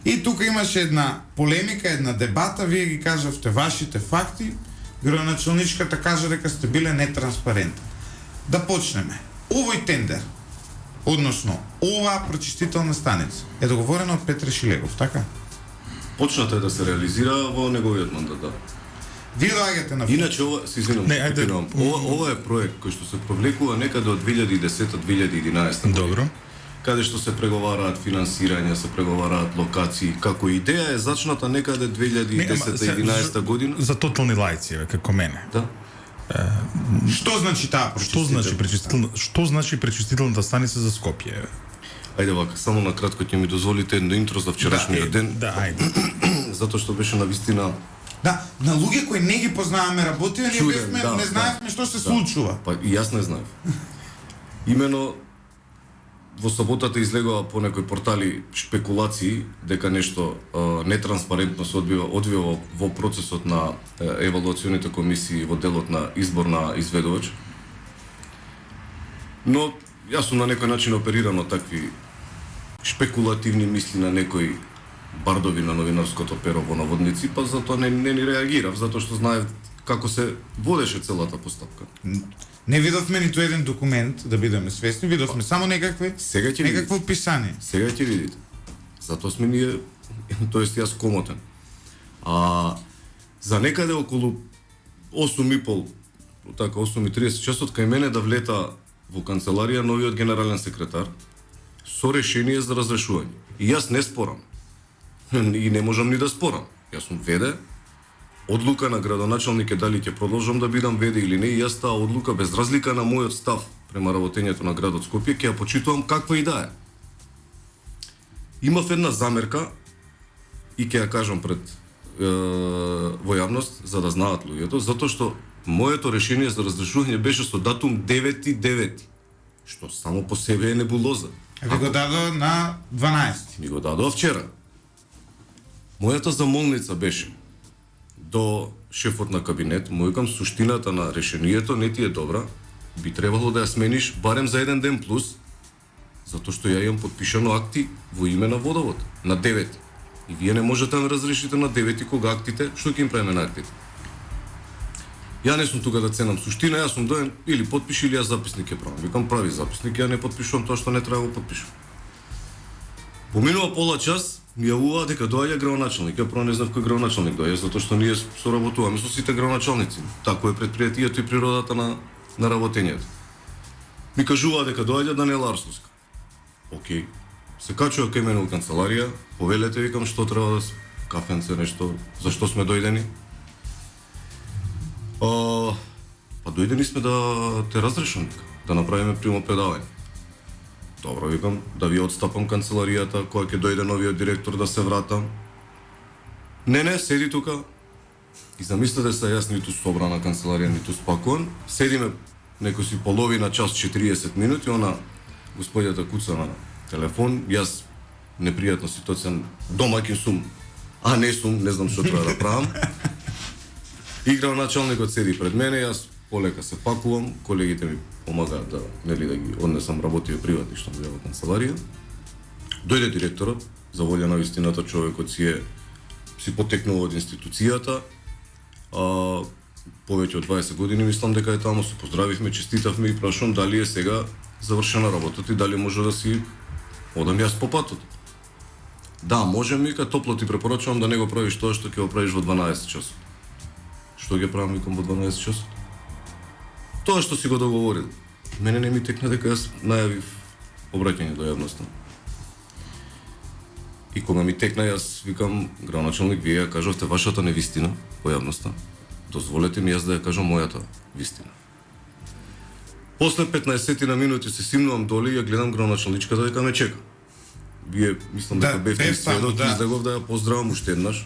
И тука имаше една полемика, една дебата, вие ги кажавте вашите факти, градоначалничката кажа дека сте биле нетранспарентни. Да почнеме. Овој тендер, односно оваа прочистителна станица, е договорена од Петре Шилегов, така? Почнато е да се реализира во неговиот мандат, да. Вие доаѓате на... Иначе ова, се извинувам, ова е проект кој што се провлекува некаде од 2010-2011. Добро. каде што се преговараат финансирања, се преговараат локации, како идеја е зачната некаде 2010-2011 година. За тотални лајци, како мене. Да. Што значи таа пречистителна? Што значи пречистителната станица за Скопје? Ајде вака, само на кратко ќе ми дозволите едно интро за вчерашниот ден. Да, ајде. Затоа што беше на вистина. Да, на луѓе кои не ги познаваме работи, ние Чуден, бевме, да, не знаевме што се случува. Па и јас не знаев. Имено во саботата излегува по некои портали шпекулации дека нешто нетранспарентно се одвива во процесот на евалуационите комисии во делот на избор на изведувач. Но јас сум на некој начин опериран од такви шпекулативни мисли на некои бардови на новинарското перо во наводници, па затоа не ни реагирав, затоа што знаев како се водеше целата постапка. Не видовме ниту еден документ, да бидеме свесни, видовме само некакво описание. Сега ќе видите. Затоа сме ние, тоест јас комотен. За некаде околу 8:30, така 8:30 часот кај мене да влета во канцеларија новиот генерален секретар со решение за разрешување. И јас не спорам. И не можам ни да спорам. Јас сум веде, одлука на градоначалник е дали ќе продолжам да бидам веде или не, и јас таа одлука без разлика на мојот став према работењето на градот Скопје ќе ја почитувам каква и да е. Имав една замерка и ќе ја кажам пред во јавност за да знаат луѓето, затоа што моето решение за разрешување беше со датум 9.9, што само по себе е небулоза. Ви го дадо на 12. Ми го дадо вчера. Мојата замолница беше до шефот на кабинет, му викам суштината на решението не ти е добра, би требало да ја смениш барем за еден ден плюс, затоа што ја имам подпишано акти во име на водовод на 9. И вие не можете да ме разрешите на 9 кога актите, што ќе им правиме на актите? Ја не сум тука да ценам суштина, јас сум доен или подпиши или јас записник ќе правам. Викам прави записник, ја не подпишувам тоа што не треба да подпишам. Поминува пола час, ми јавува дека доаѓа градоначалник. Ја прво не знав кој градоначалник доаѓа, затоа што ние соработуваме со сите градоначалници. Тако е предпријатието и природата на работењето. Ми кажува дека доаѓа Даниела Арсовска. Океј. Се качува кај мене во канцеларија, повелете, викам што треба да кафенце нешто, зашто сме дојдени. Па дојдени сме да те разрешам, да направиме примопредавање. Добро, викам, да ви отстапам канцеларијата, кога ќе дојде новиот директор да се вратам. Не, седи тука. И замислете се, јас ниту собрана канцеларија, ниту спакуван. Седиме некој си половина час, 40 минути, она господјата куца на телефон, јас непријатна ситуација, домаќин сум, а не сум, не знам што треба да правам. И градоначалникот седи пред мене, јас полека се пакувам, колегите ми помагаат да ги однесам работи приватни што ми во канцеларија. Дојде директорот, за волја на вистината човекот си потекнува од институцијата. Повеќе од 20 години мислам дека е таму, се поздравивме, честитавме и прашувам дали е сега завршена работата и дали може да си одам јас по патот. Да, можем, вика, топло ти препорачувам да не го правиш тоа што ќе го правиш во 12 часот. Што ќе правам, викам, во 12 часот? Тоа што си го договорил. Мене не ми текна дека јас најавив обраќање до јавноста. И кога ми текна, јас викам, градоначалник, вие ја кажавте вашата невистина во јавноста. Дозволете ми јас да ја кажам мојата вистина. После 15 на минути се симнувам доле и ја гледам градоначалничката дека ме чека. Вие, мислам дека бевте сведок, излегов да ја поздравам уште еднаш,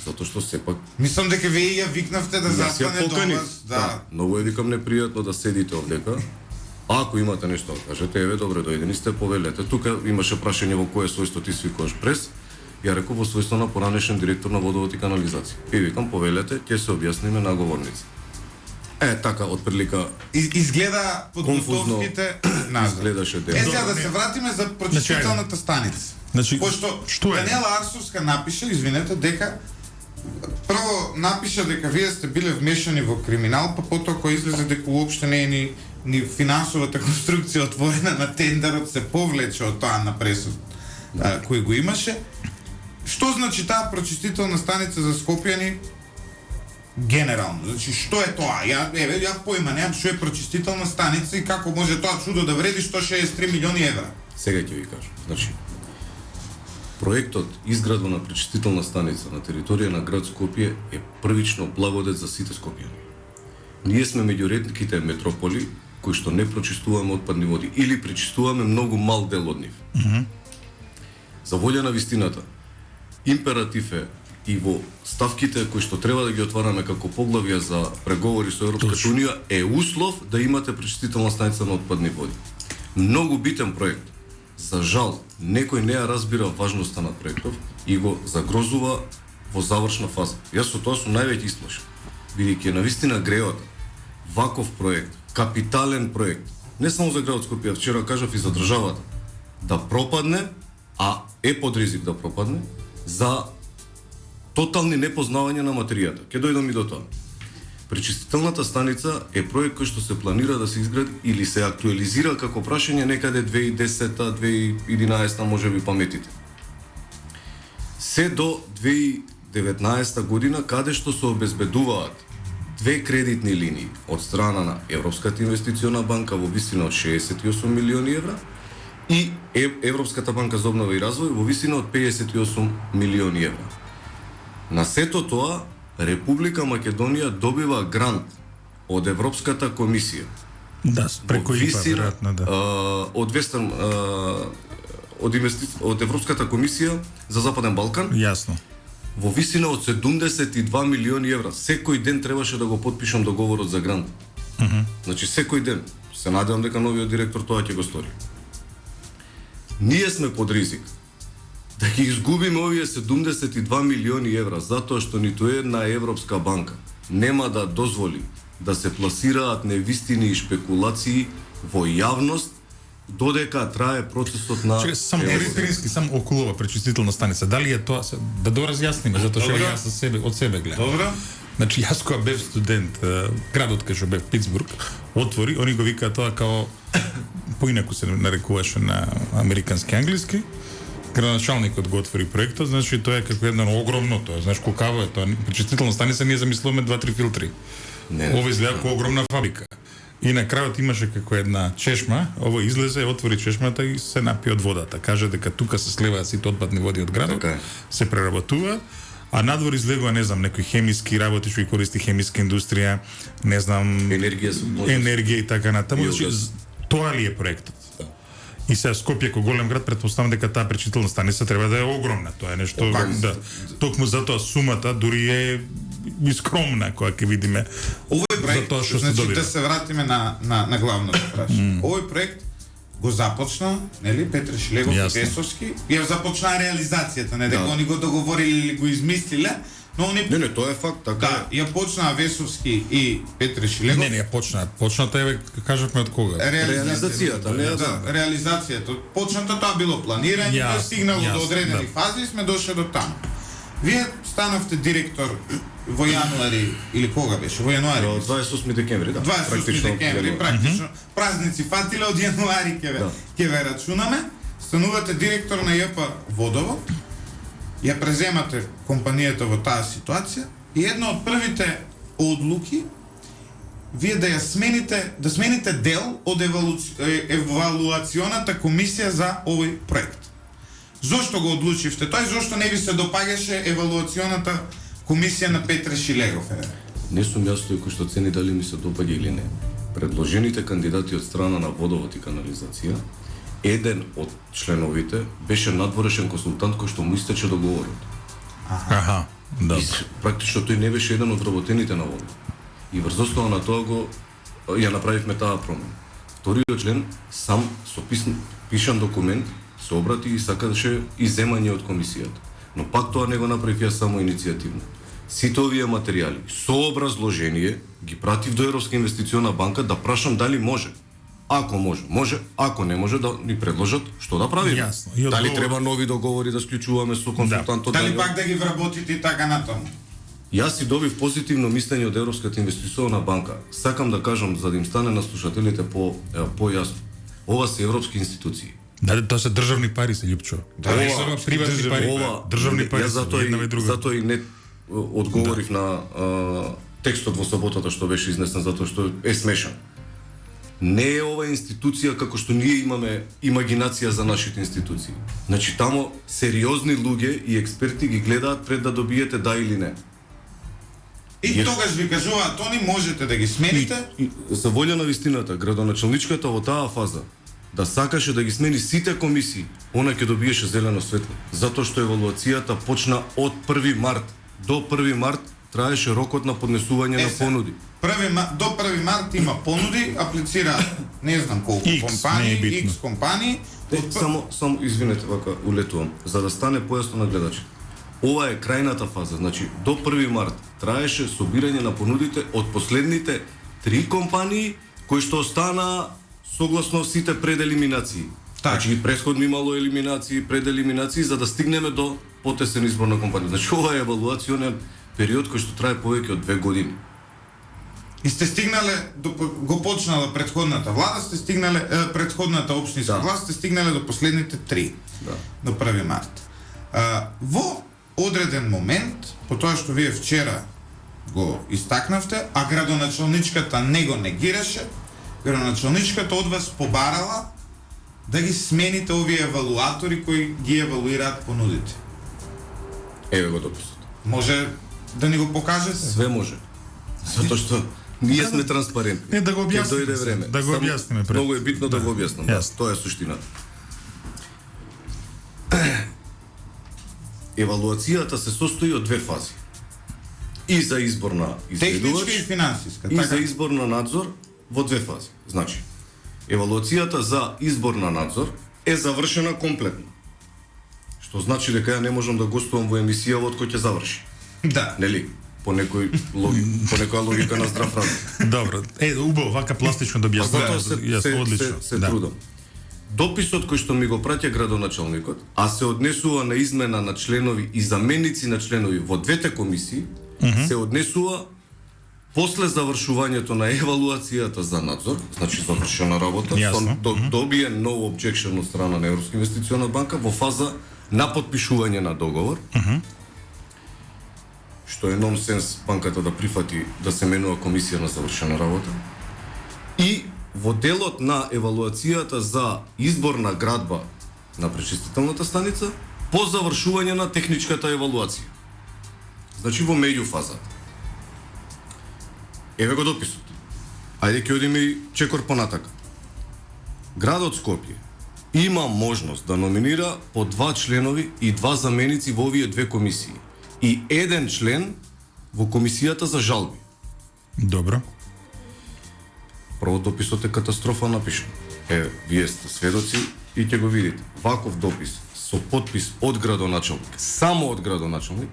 затоа што сепак... Мислам дека вие ја викнавте да застане до вас. Да. Многу е, викам, непријатно да седите овдека. Ако имате нешто да кажете, еве, добре, дојдени сте, повелете. Тука имаше прашање во кое својство ти свикуваш прес. Ја реков во својство на поранешен директор на водовод и канализација. И викам, повелете, ќе се објасниме на говорници. Така, отприлика... Изгледа подготовките назад. Изгледаше ден. Сега да се вратиме за прочитателната станица. Пошто Даниела Арсовска напише, извинете, дека прво напиша дека вие сте биле вмешани во криминал, па потоа кога излезе дека уопште не е ни финансовата конструкција отворена на тендерот, се повлече од тоа на пресуд кој го имаше. Што значи таа прочистителна станица за Скопјани генерално? Значи, што е тоа? Ја поима немам што е прочистителна станица и како може тоа чудо да вреди 163 милиони евра. Сега ќе ви кажам. Значи, проектот изградба на пречистителна станица на територија на град Скопје е првично благодет за сите скопјани. Ние сме меѓу ретките метрополи кои што не прочистуваме отпадни води или пречистуваме многу мал дел од нив. За волја на вистината, императив е и во ставките кои што треба да ги отвараме како поглавја за преговори со Европската унија е услов да имате пречистителна станица на отпадни води. Многу битен проект. За жал, некој не ја разбира важноста на проектов и го загрозува во завршна фаза. Јас со тоа сум највеќе исплашен. Бидејќи е навистина греота, ваков проект, капитален проект, не само за градот Скопје, вчера кажав и за државата, да пропадне, а е под ризик да пропадне, за тотални непознавање на материјата. Ќе дојдам и до тоа. Пречистителната станица е проект кој што се планира да се изгради или се актуализира како прашање некаде 2010-та, 2011-та, можеби паметите. Се до 2019 година, каде што се обезбедуваат две кредитни линии од страна на Европската инвестициона банка во висина од 68 милиони евра и Европската банка за обнова и развој во висина од 58 милиони евра. На сето тоа, Република Македонија добива грант од Европската комисија. Да, преку ИПА, веројатно, да. Од Европската комисија за Западен Балкан. Јасно. Во висина од 72 милиони евра. Секој ден требаше да го потпишам договорот за грант. Значи секој ден. Се надевам дека новиот директор тоа ќе го стори. Ние сме под ризик да ги изгубиме овие 72 милиони евра, затоа што ниту една Европска банка нема да дозволи да се пласираат невистини и шпекулации во јавност додека трае процесот на... Чекай, само Терински, само околу ова пречистителна станица. Дали е тоа... Да доразјасниме, затоа што јас од себе гледам. Добро. Значи, јас кога бев студент, градот кај што бев Питсбург, отвори, они го викаат тоа као... Поинаку се нарекуваше на американски англиски. Градоначалникот го отвори проектот, значи тоа е како едно огромно тоа. Знаеш колкаво е тоа? Пречистителна станица ние замислуваме 2-3 филтри. Ова изгледа како огромна фабрика. И на крајот имаше како една чешма, ово излезе, отвори чешмата и се напи од водата. Каже дека тука се сливаат сите отпадни води од градот, се преработува, а надвор излегува, не знам, некои хемиски работи што ги користи хемиска индустрија, не знам, енергија и така натаму. Тоа ли е проектот? И сега Скопје како голем град, претпоставам дека таа пречистителна станица треба да е огромна. Тоа е нешто, да. Токму затоа сумата дури е скромна кога ќе видиме. Овој проект, значи да се вратиме на главното прашање. Овој проект го започна, нели, Петре Шилегов и Весовски, ја започна реализацијата, не дека они го договориле или го измислиле, но они... Не, тоа е факт, така. Да, ја почнаа Весовски и Петре Шилегов. Не, ја почнаа. Почната е, кажавме од кога? Реализацијата, не да. Реализацијата. Почната тоа било планирање, стигнало до одредени фази и сме дошли до таму. Вие станавте директор во јануари, или кога беше? Во јануари? 28 декември, да. 28 декември, практично. Празници фатиле, од јануари ќе ве рачунаме. Станувате директор на ЈП Водовод, ја преземате компанијата во таа ситуација и една од првите одлуки вие да смените дел од евалуационата комисија за овој проект. Зошто го одлучивте тоа и зошто не ви се допаѓаше евалуационата комисија на Петре Шилегов? Не сум јас тој кој што цени дали ми се допаѓа или не. Предложените кандидати од страна на Водовод и канализација, еден од членовите беше надворешен консултант кој што му истече договорот. Аха, да. Практично тој не беше еден од вработените на Водовод. И врз основа на тоа ја направивме таа промена. Вториот член сам со пишан документ се обрати и сакаше иземање од комисијата. Но пак тоа не го направив јас само иницијативно. Сите овие материјали со образложение ги пратив до Европска инвестициона банка да прашам дали може. Ако може, ако не може да ни предложат што да правиме. Дали треба нови договори да склучуваме со консултантот? Дали пак да ги вработите и така натаму? Јас си добив позитивно мислење од Европската инвестициона банка. Сакам да кажам за да им стане на слушателите појасно. Ова се европски институции. Да, тоа се државни пари се Љупчо. Ова приватни пари. Државни пари се една и друга. Затоа и не одговорив на текстот во саботата што беше изнесен затоа што е смешан. Не е ова институција како што ние имаме имагинација за нашите институции. Значи тамо сериозни луѓе и експерти ги гледаат пред да добиете да или не. И тогаш ви кажуваат, они можете да ги смените. И за волја на вистината, градоначалничката во таа фаза да сакаше да ги смени сите комисии, она ќе добиеше зелено светло. Затоа што евалуацијата почна од 1 март. До 1 март траеше рокот на поднесување на понуди. До 1 март има понуди, аплицира не знам колку X, компании, не е битно. X компании. Само извинете, вака улетувам, за да стане појасно на гледачите. Ова е крајната фаза, значи до 1 март траеше собирање на понудите од последните 3 компании кои што остана согласно сите пределиминации. Значи и претходно имало елиминации, пределиминации за да стигнеме до потесен избор на компанија. Значи ова е евалуационен период кој што трае повеќе од 2 години. И сте стигнале, го почнала претходната влада, сте стигнале, претходната општинска власт, сте стигнале до последните 3, до 1 март. Во одреден момент, по тоа што вие вчера го истакнавте, а градоначалничката не го негираше, градоначалничката од вас побарала да ги смените овие евалуатори кои ги евалуираат понудите. Еве го дописот. Може да ни го покажете? Све може. Затоа што ние сме транспарентни. Не, да го Ќе објасниме. дојде време. Да го Само објасниме пред. Многу е битно да го објаснам. Да, Јасно. тоа е суштината. Евалуацијата се состои од 2 фази. И за избор на изведувач, Техничка и финансиска, и така? за избор на надзор во 2 фази. Значи, евалуацијата за избор на надзор е завршена комплетно. Што значи дека ја не можам да гостувам во емисија од кој ќе заврши. Да. Нели? По некоја логика на здрав разум. Добро. Убаво, вака пластично да Па објаснуваме. затоа се Одлично. се трудам. Дописот кој што ми го праќа градоначалникот, а се однесува на измена на членови и заменици на членови во двете комисии, се однесува после завршувањето на евалуацијата за надзор, значи завршена работа, Јасно. добие no objection од страна на Европска инвестициона банка во фаза на потпишување на договор. Што е нонсенс банката да прифати да се менува комисија на завршена работа. И во делот на евалуацијата за избор на градба на пречистителната станица по завршување на техничката евалуација. Значи во меѓуфазата. Еве го дописот. Ајде ќе одиме и чекор понатака. Градот Скопје има можност да номинира по 2 членови и 2 заменици во овие 2 комисии и 1 член во комисијата за жалби. Добро. Прво дописот е катастрофа напишан. Вие сте сведоци и ќе го видите. Ваков допис со подпис од градоначалник, само од градоначалник,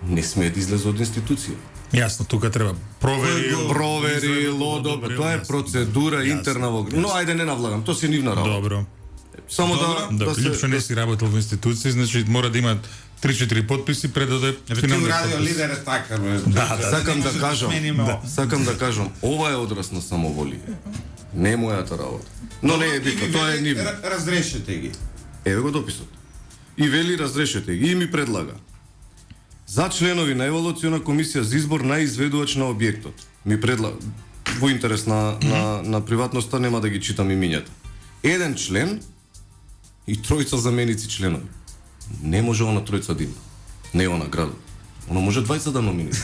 не смее да излезе од институција. Јасно, тука треба Провери, лодо, тоа е процедура интерна во градот. Но ајде не навлагам, тоа се нивна работа. Добро. Само Да, Филипчо не си работел во институција, значи мора да има 3-4 подписи пред да Ти финалниот радио подпис. лидер е така, бе. Сакам да кажам, Да. сакам да кажам, ова е одраз на самоволие. Не е мојата работа. Но не е битно, тоа е нивно. Разрешете ги. Еве го дописот. И вели разрешете ги и ми предлага за членови на евалуациона комисија за избор на изведувач на објектот. Ми предлага во интерес на приватноста нема да ги читам имињата. 1 член и 3 заменици членови. Не може она 3 да има. Не она градот. Оно може 20 да номинира.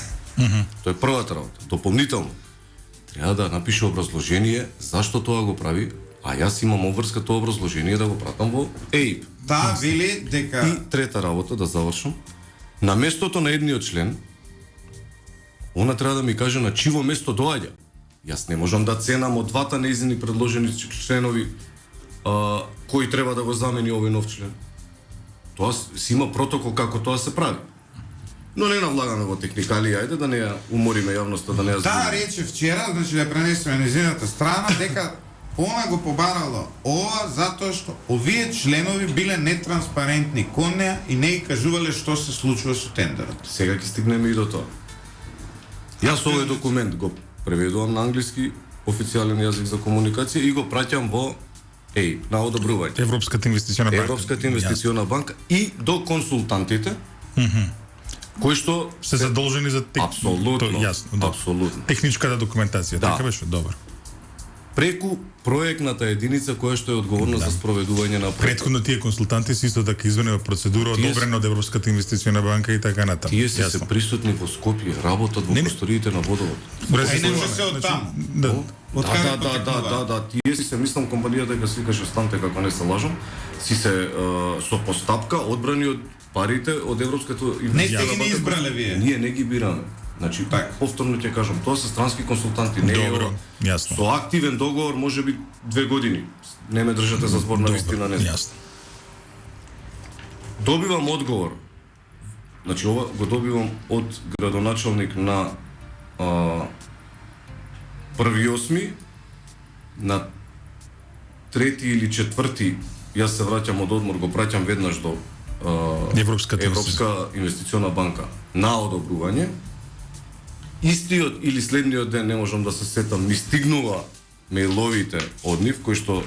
Тоа е првата работа. Дополнително треба да напише образложение зашто тоа го прави, а јас имам обврска тоа образложение да го пратам во ЕИП. Да, вели дека И трета работа, да завршам, на местото на едниот член, она треба да ми каже на чиво место доаѓа. Јас не можам да ценам од двата неизини предложени членови кој треба да го замени овој нов член. Тоа си има протокол како тоа се прави. Но не навлагаме во техникали, ајде да не ја умориме јавноста, да не ја да збориме. рече вчера, значи да пренесеме на незината страна, дека она го побарала ова затоа што овие членови биле нетранспарентни кон неа и не и кажувале што се случува со тендерот. Сега ќе стигнеме и до тоа. Јас овој документ го преведувам на англиски, официјален јазик за комуникација и го праќам во на одобрување. Европската инвестициона банка. Европската инвестициона банка и до консултантите, кои што Се задолжени за Апсолутно, Јасно, добро. апсолутно. Техничката документација, Да. така беше, добро. преку проектната единица која што е одговорна за спроведување на проектот. Претходно тие консултанти се исто така извинува процедура Тие одобрена од Европската инвестициона банка и така натаму. Тие се присутни во Скопје, работат во просториите на водовод. Ај не може се од таму. Да, тие си се мислам компанијата дека свикаше Станте како не се лажам, си се со постапка одбрани од парите од Европската Не сте ги не избрале вие. Ние не ги бираме. Значи, повторно ќе кажам, тоа се странски консултанти, не е Добро, јасно. со активен договор можеби 2 години. Не ме држате за збор на вистина, не знам. Јасно. Добивам одговор. Значи, ова го добивам од градоначалник на 1.8. На 3 или 4. Јас се враќам од одмор, го праќам веднаш до Европска инвестициона банка на одобрување. Истиот или следниот ден, не можам да се сетам, ми стигнува мејловите од нив, кои што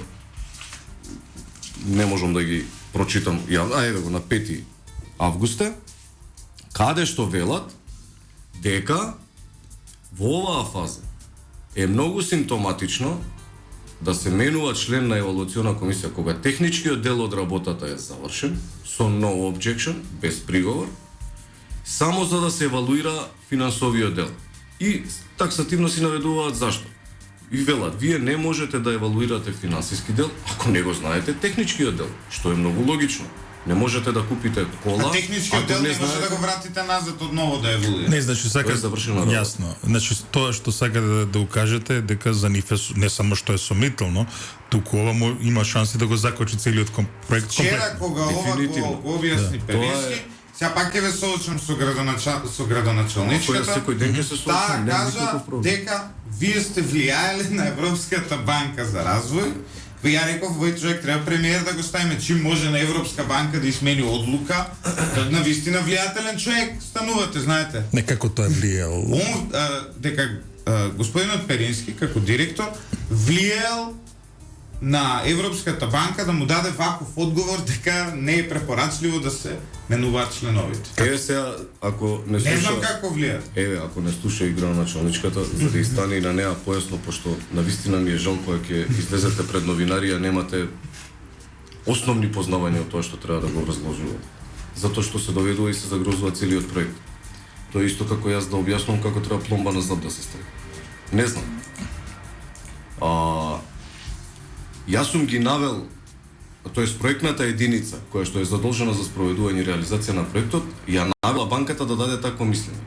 не можам да ги прочитам јавно, еве го на 5 августа, каде што велат дека во оваа фаза е многу симптоматично да се менува член на евалуациона комисија кога техничкиот дел од работата е завршен, со no objection, без приговор, само за да се евалуира финансовиот дел. И таксативно си наведуваат зашто. И велат, вие не можете да евалуирате финансиски дел ако не го знаете техничкиот дел, што е многу логично. Не можете да купите кола, А техничкиот дел не може да го вратите назад одново да еволуира. Не, значи сака завршена работа. јасно. Значи тоа што сака да укажете дека за нив не само што е сомнително, туку ова има шанси да го закочи целиот проект Вчера кога ова го објасни Перински, сега пак ќе ве соочам со градоначалничката. Секој ден ќе се соочам, Таа кажа дека вие сте влијаеле на Европската банка за развој. Ја реков, овој човек треба премиер да го ставиме, чим може на Европска банка да измени одлука, на вистина влијателен човек станувате, знаете. Некако тоа е влијал. Он, дека господинот Перински, како директор, влијал на Европската банка да му даде ваков одговор дека не е препорачливо да се менуваат членовите. Еве сега, ако не слуша... Не знам како влија. Еве, ако не слуша и градоначалничката, за да стане и на неа појасно, пошто навистина ми е жал кога ќе излезете пред новинари, а немате основни познавања од тоа што треба да го разложувате. Затоа што се доведува и се загрозува целиот проект. Тоа е исто како јас да објаснувам како треба пломба на зад да се стави. Не знам. Јас сум ги навел, тоест проектната единица, која што е задолжена за спроведување и реализација на проектот, ја навела банката да даде такво мислење.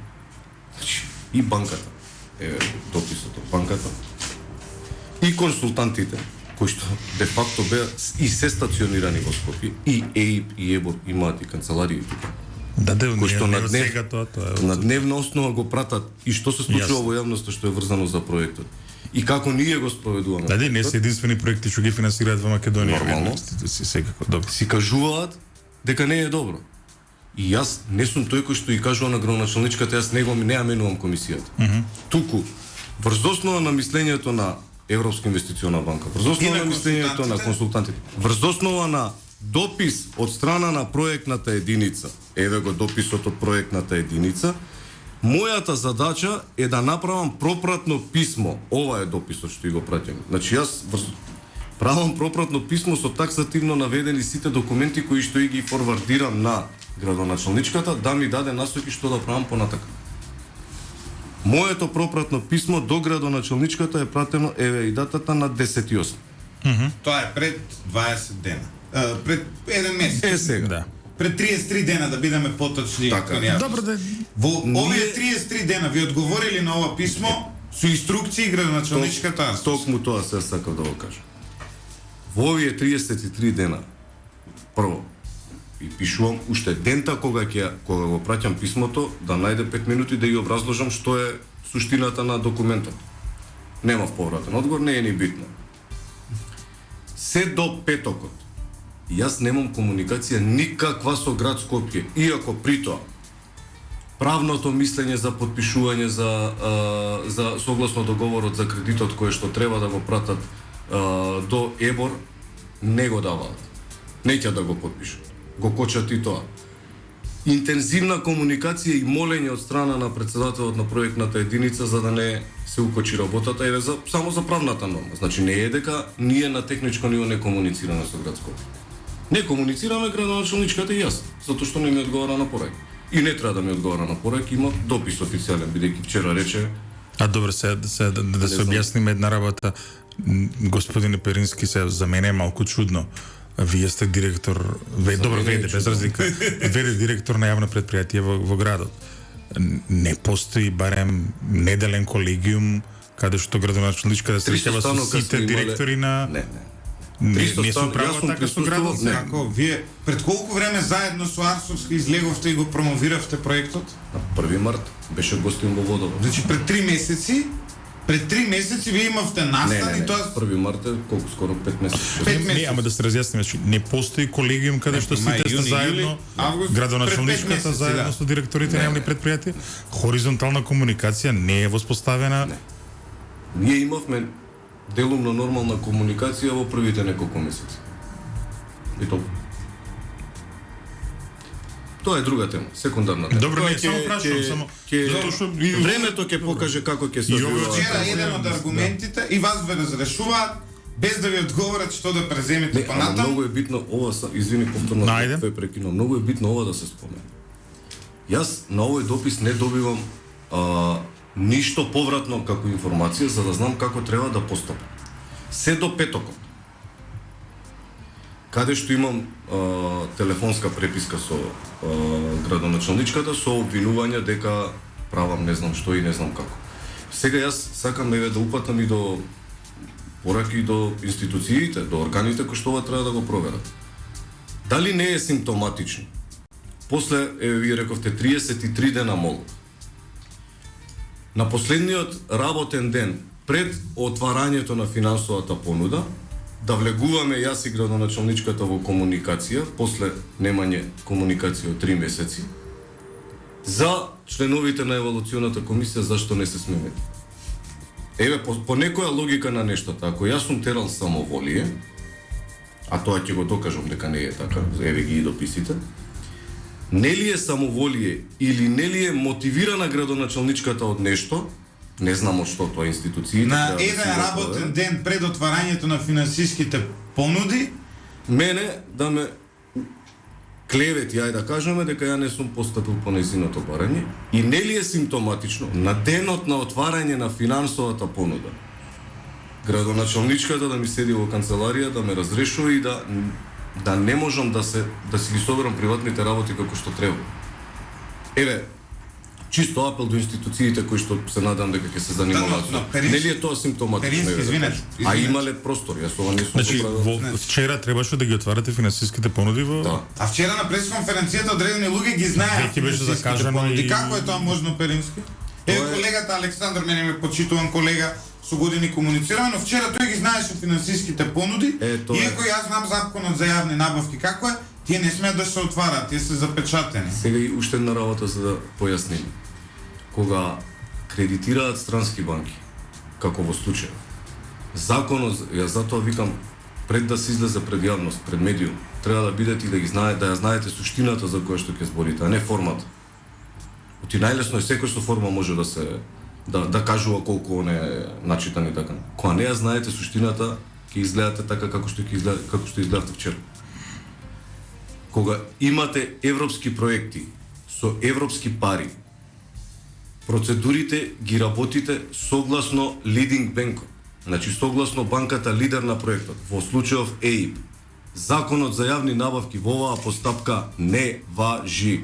Значи, и банката, еве дописот од банката, и консултантите, кои што де факто беа и се стационирани во Скопје, и ЕИП и ЕБОР имаат и канцеларии тука. Кои што на дневна основа го пратат и што се случува во јавноста што е врзано за проектот. И како ние го спроведуваме. Да, не се единствени проекти што ги финансираат во Македонија. Нормално. Секако, добро. Си кажуваат дека не е добро. И јас не сум тој кој што и кажува на градоначалничката, јас не ја менувам комисијата. Туку, врз основа на мислењето на Европска инвестициона банка, врз основа на мислењето на консултантите, врз основа на допис од страна на проектната единица, еве го дописот од проектната единица, мојата задача е да направам пропратно писмо. Ова е дописот што го праќам. Значи јас правам пропратно писмо со таксативно наведени сите документи кои што и ги форвардирам на градоначалничката да ми даде насоки што да правам понатака. Моето пропратно писмо до градоначалничката е пратено, еве и датата на 10.8. Тоа е пред 20 дена. Пред еден месец. Е сега. Да. Пред 33 дена да бидеме поточни. Така. Добро да. Во овие 33 дена ви одговорили на ова писмо со инструкции градоначалничката. Токму тоа се сакав да го кажам. Во овие 33 дена прво и пишувам уште дента кога го праќам писмото да најде 5 минути да ја образложам што е суштината на документот. Немав повратен одговор, не е ни битно. Се до петокот јас немам комуникација никаква со град Скопје, иако при тоа правното мислење за подпишување за согласно договорот за кредитот кој што треба да го пратат до ЕБОР не го даваат. Не ќе да го подпишат. Го кочат и тоа. Интензивна комуникација и молење од страна на претседателот на проектната единица за да не се укочи работата е само за правната норма. Значи не е дека ние на техничко ниво не комуницираме со град Скопје. Не комуницираме градоначалничката и јас, затоа што не ми одговара на пораки. И не треба да ми одговара на пораки, има допис официјален, бидејќи вчера рече. А добро, да се објасниме една работа. Господине Перински, се за мене е малку чудно. Вие сте директор, добро, веде, без разлика, веде директор на јавно предпријатие во градот. Не постои барем неделен колегиум каде што градоначалничка да се речева со сите директори на... Не се право така со градот. Како вие пред колку време заедно со Арсовска излеговте и го промовиравте проектот? На 1 март беше гостин во Водово. Значи пред 3 месеци вие имавте настан и тоа 1 март е колку скоро 5 месеци. Не, ама да се разјасниме, не постои колегиум каде што сите сте заедно, градоначалничката заедно со директорите на јавни предпријатија, хоризонтална комуникација не е воспоставена. Ние имавме делумно нормална комуникација во првите неколку месеци. И тоа е друга тема, секундарна тема. Добро, не само прашувам, само затоа што времето ќе покаже како ќе се одвива. Вчера еден од аргументите и вас ве разрешуваат без да ви одговорат што да преземете понатаму. Многу е битно ова, извини повторно ве прекинувам. Многу е битно ова да се спомне. Јас на овој допис не добивам ништо повратно како информација за да знам како треба да постапам. Се до петокот. Каде што имам телефонска преписка со градоначалничката со обвинување дека правам не знам што и не знам како. Сега јас сакам да упатам и до пораки и до институциите, до органите кои што ова треба да го проверат. Дали не е симптоматично? После, вие рековте, 33 дена молба. На последниот работен ден пред отварањето на финансовата понуда, да влегуваме јас и градоначалничката во комуникација, после немање комуникација од 3 месеци, за членовите на евалуционата комисија зашто не се сменети. Еве, по некоја логика на нештата, ако јас сум терал самоволие, а тоа ќе го докажам дека не е така, еве ги и дописите, не ли е самоволие или не ли е мотивирана градоначалничката од нешто, не знам од што тоа институциите. На еден работен ден пред отварањето на финансиските понуди, мене да ме клевети, ајде да кажеме дека ја не сум постапил по нејзиното барање и не ли е симптоматично на денот на отварање на финансовата понуда градоначалничката да ми седи во канцеларија, да ме разрешува и да не можам да си ги соберам приватните работи како што треба. Еве, чисто апел до институциите кои што се надам дека ќе се занимаваат. Нели е тоа симптоматично? А имале простор, јас ова не сум направил. Вчера требаше да ги отварате финансиските понуди во... Да. А вчера на пресконференцијата одредени луѓе ги знаеат. Веќе беше закажано и како е тоа можно, Перински? Еве колегата Александар, мене ме почитуван колега, со години комуницираме, но вчера тој ги знаеше финансиските понуди, иако јас знам законот за јавни набавки како е, тие не смеат да се отварат, тие се запечатени. Сега и уште една работа за да појасниме. Кога кредитираат странски банки, како во случај, законот, јас затоа викам, пред да се излезе пред јавност, пред медиум, треба да бидете и да ја знаете суштината за која што ќе зборите, а не формат. Оти најлесно е секој со форма може да се да кажува колку он е начитан и така. Кога не ја знаете суштината, ќе изгледате така како што изгледавте вчера. Кога имате европски проекти со европски пари, процедурите ги работите согласно лидинг банкот. Значи согласно банката лидер на проектот, во случајов ЕИБ. Законот за јавни набавки во оваа постапка не важи.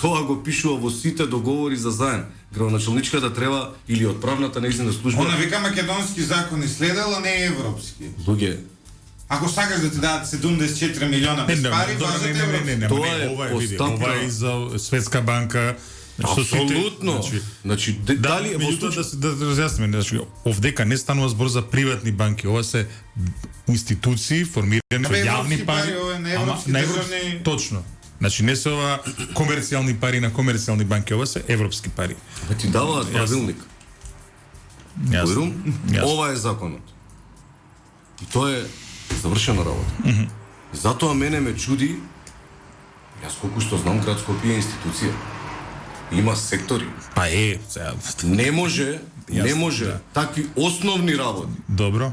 Тоа го пишува во сите договори за заем. Градоначалничката треба или отправната нејзина служба. Она вика македонски закони следел, а не европски. Луѓе, ако сакаш да ти дадат 74 милиона без пари, важат европски. Ова е за Светска банка. Апсолутно. Значи, дали во случај да разјасниме, значи овдека не станува збор за приватни банки, ова се институции формирани со јавни пари, на европски, точно. Значи не се ова комерцијални пари на комерцијални банки, ова се европски пари. Ти даваат правилник. Јасно. Ова е законот. И тоа е завршена работа. Затоа мене ме чуди, јас колку што знам, град Скопје е институција. Има сектори. Па сега. Не може да. такви основни работи Добро.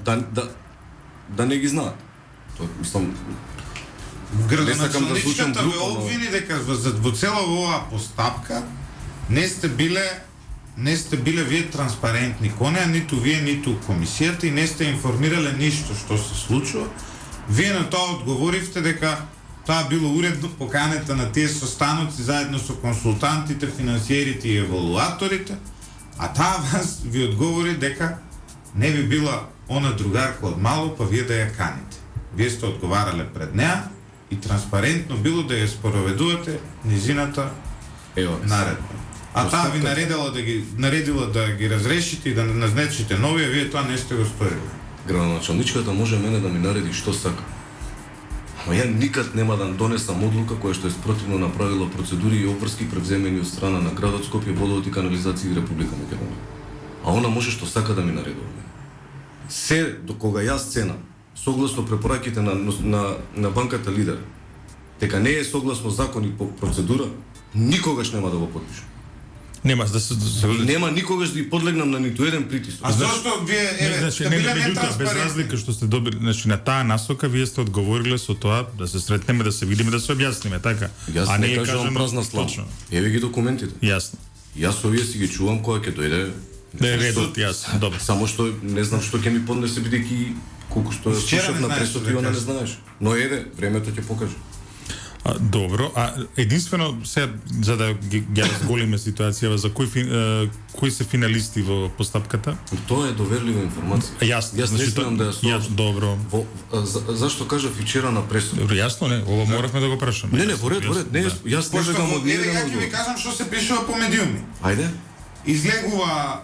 да не ги знаат. Тоа мислам не сакам да звучам Градоначалничката ве грубо, но- обвини дека во цела оваа постапка не сте биле вие транспарентни кон неа, ниту вие, ниту комисијата, и не сте информирале ништо што се случува. Вие на тоа одговоривте дека тоа било уредно поканата на тие состаноци заедно со консултантите, финансиерите и евалуаторите, а таа вас ви одговори дека не би била она другарка од мало, па вие да ја каните. Вие сте одговарале пред неа и транспарентно било да ја спороведувате низината Ево, наредба. А таа ви наредила да ги разрешите и да назначите нови, а вие тоа не сте го сторили. градоначалничката може мене да ми нареди што сака. Но ја никад нема да донесам одлука која што е спротивно на правила, процедури и обврски превземени од страна на градот Скопје, Водовод и канализација и Република Македонија. А она може што сака да ми наредува. Се до кога јас ценам, согласно препораките на банката Лидер, дека не е согласно закон и по процедура, никогаш нема да го подпишам. Нема да се И нема никогаш да ги подлегнам на ниту еден притисок. А зашто вие сте биле меѓутоа, без нетранспарентни? разлика што сте добри, значи на таа насока вие сте одговориле со тоа да се сретнеме, да се видиме, да се објасниме, така? Јас а не кажувам празна слава. точно. Еве ги документите. Јасно. Јас овие си ги чувам кога ќе дојде. Да е редот, јасно, добро. Само што не знам што ќе ми поднесе бидејќи колку што ја Вчера слушав не на знаеш пресот што и да она не кажеш. знаеш. Но времето ќе покаже. Добро, а единствено сега за да ги разголиме ситуацијава, за кои се финалисти во постапката? Тоа е доверлива информација. Јасно, Јас не смеам да ја јасно, добро. Зашто кажав и вчера на пресот? Добро, јасно не, ова моравме да го прашаме. Не, во ред, не, јас не Пошто бегам во од еве ниеден ја ќе ви одговор. кажам што се пишува по медиуми. Ајде. Излегува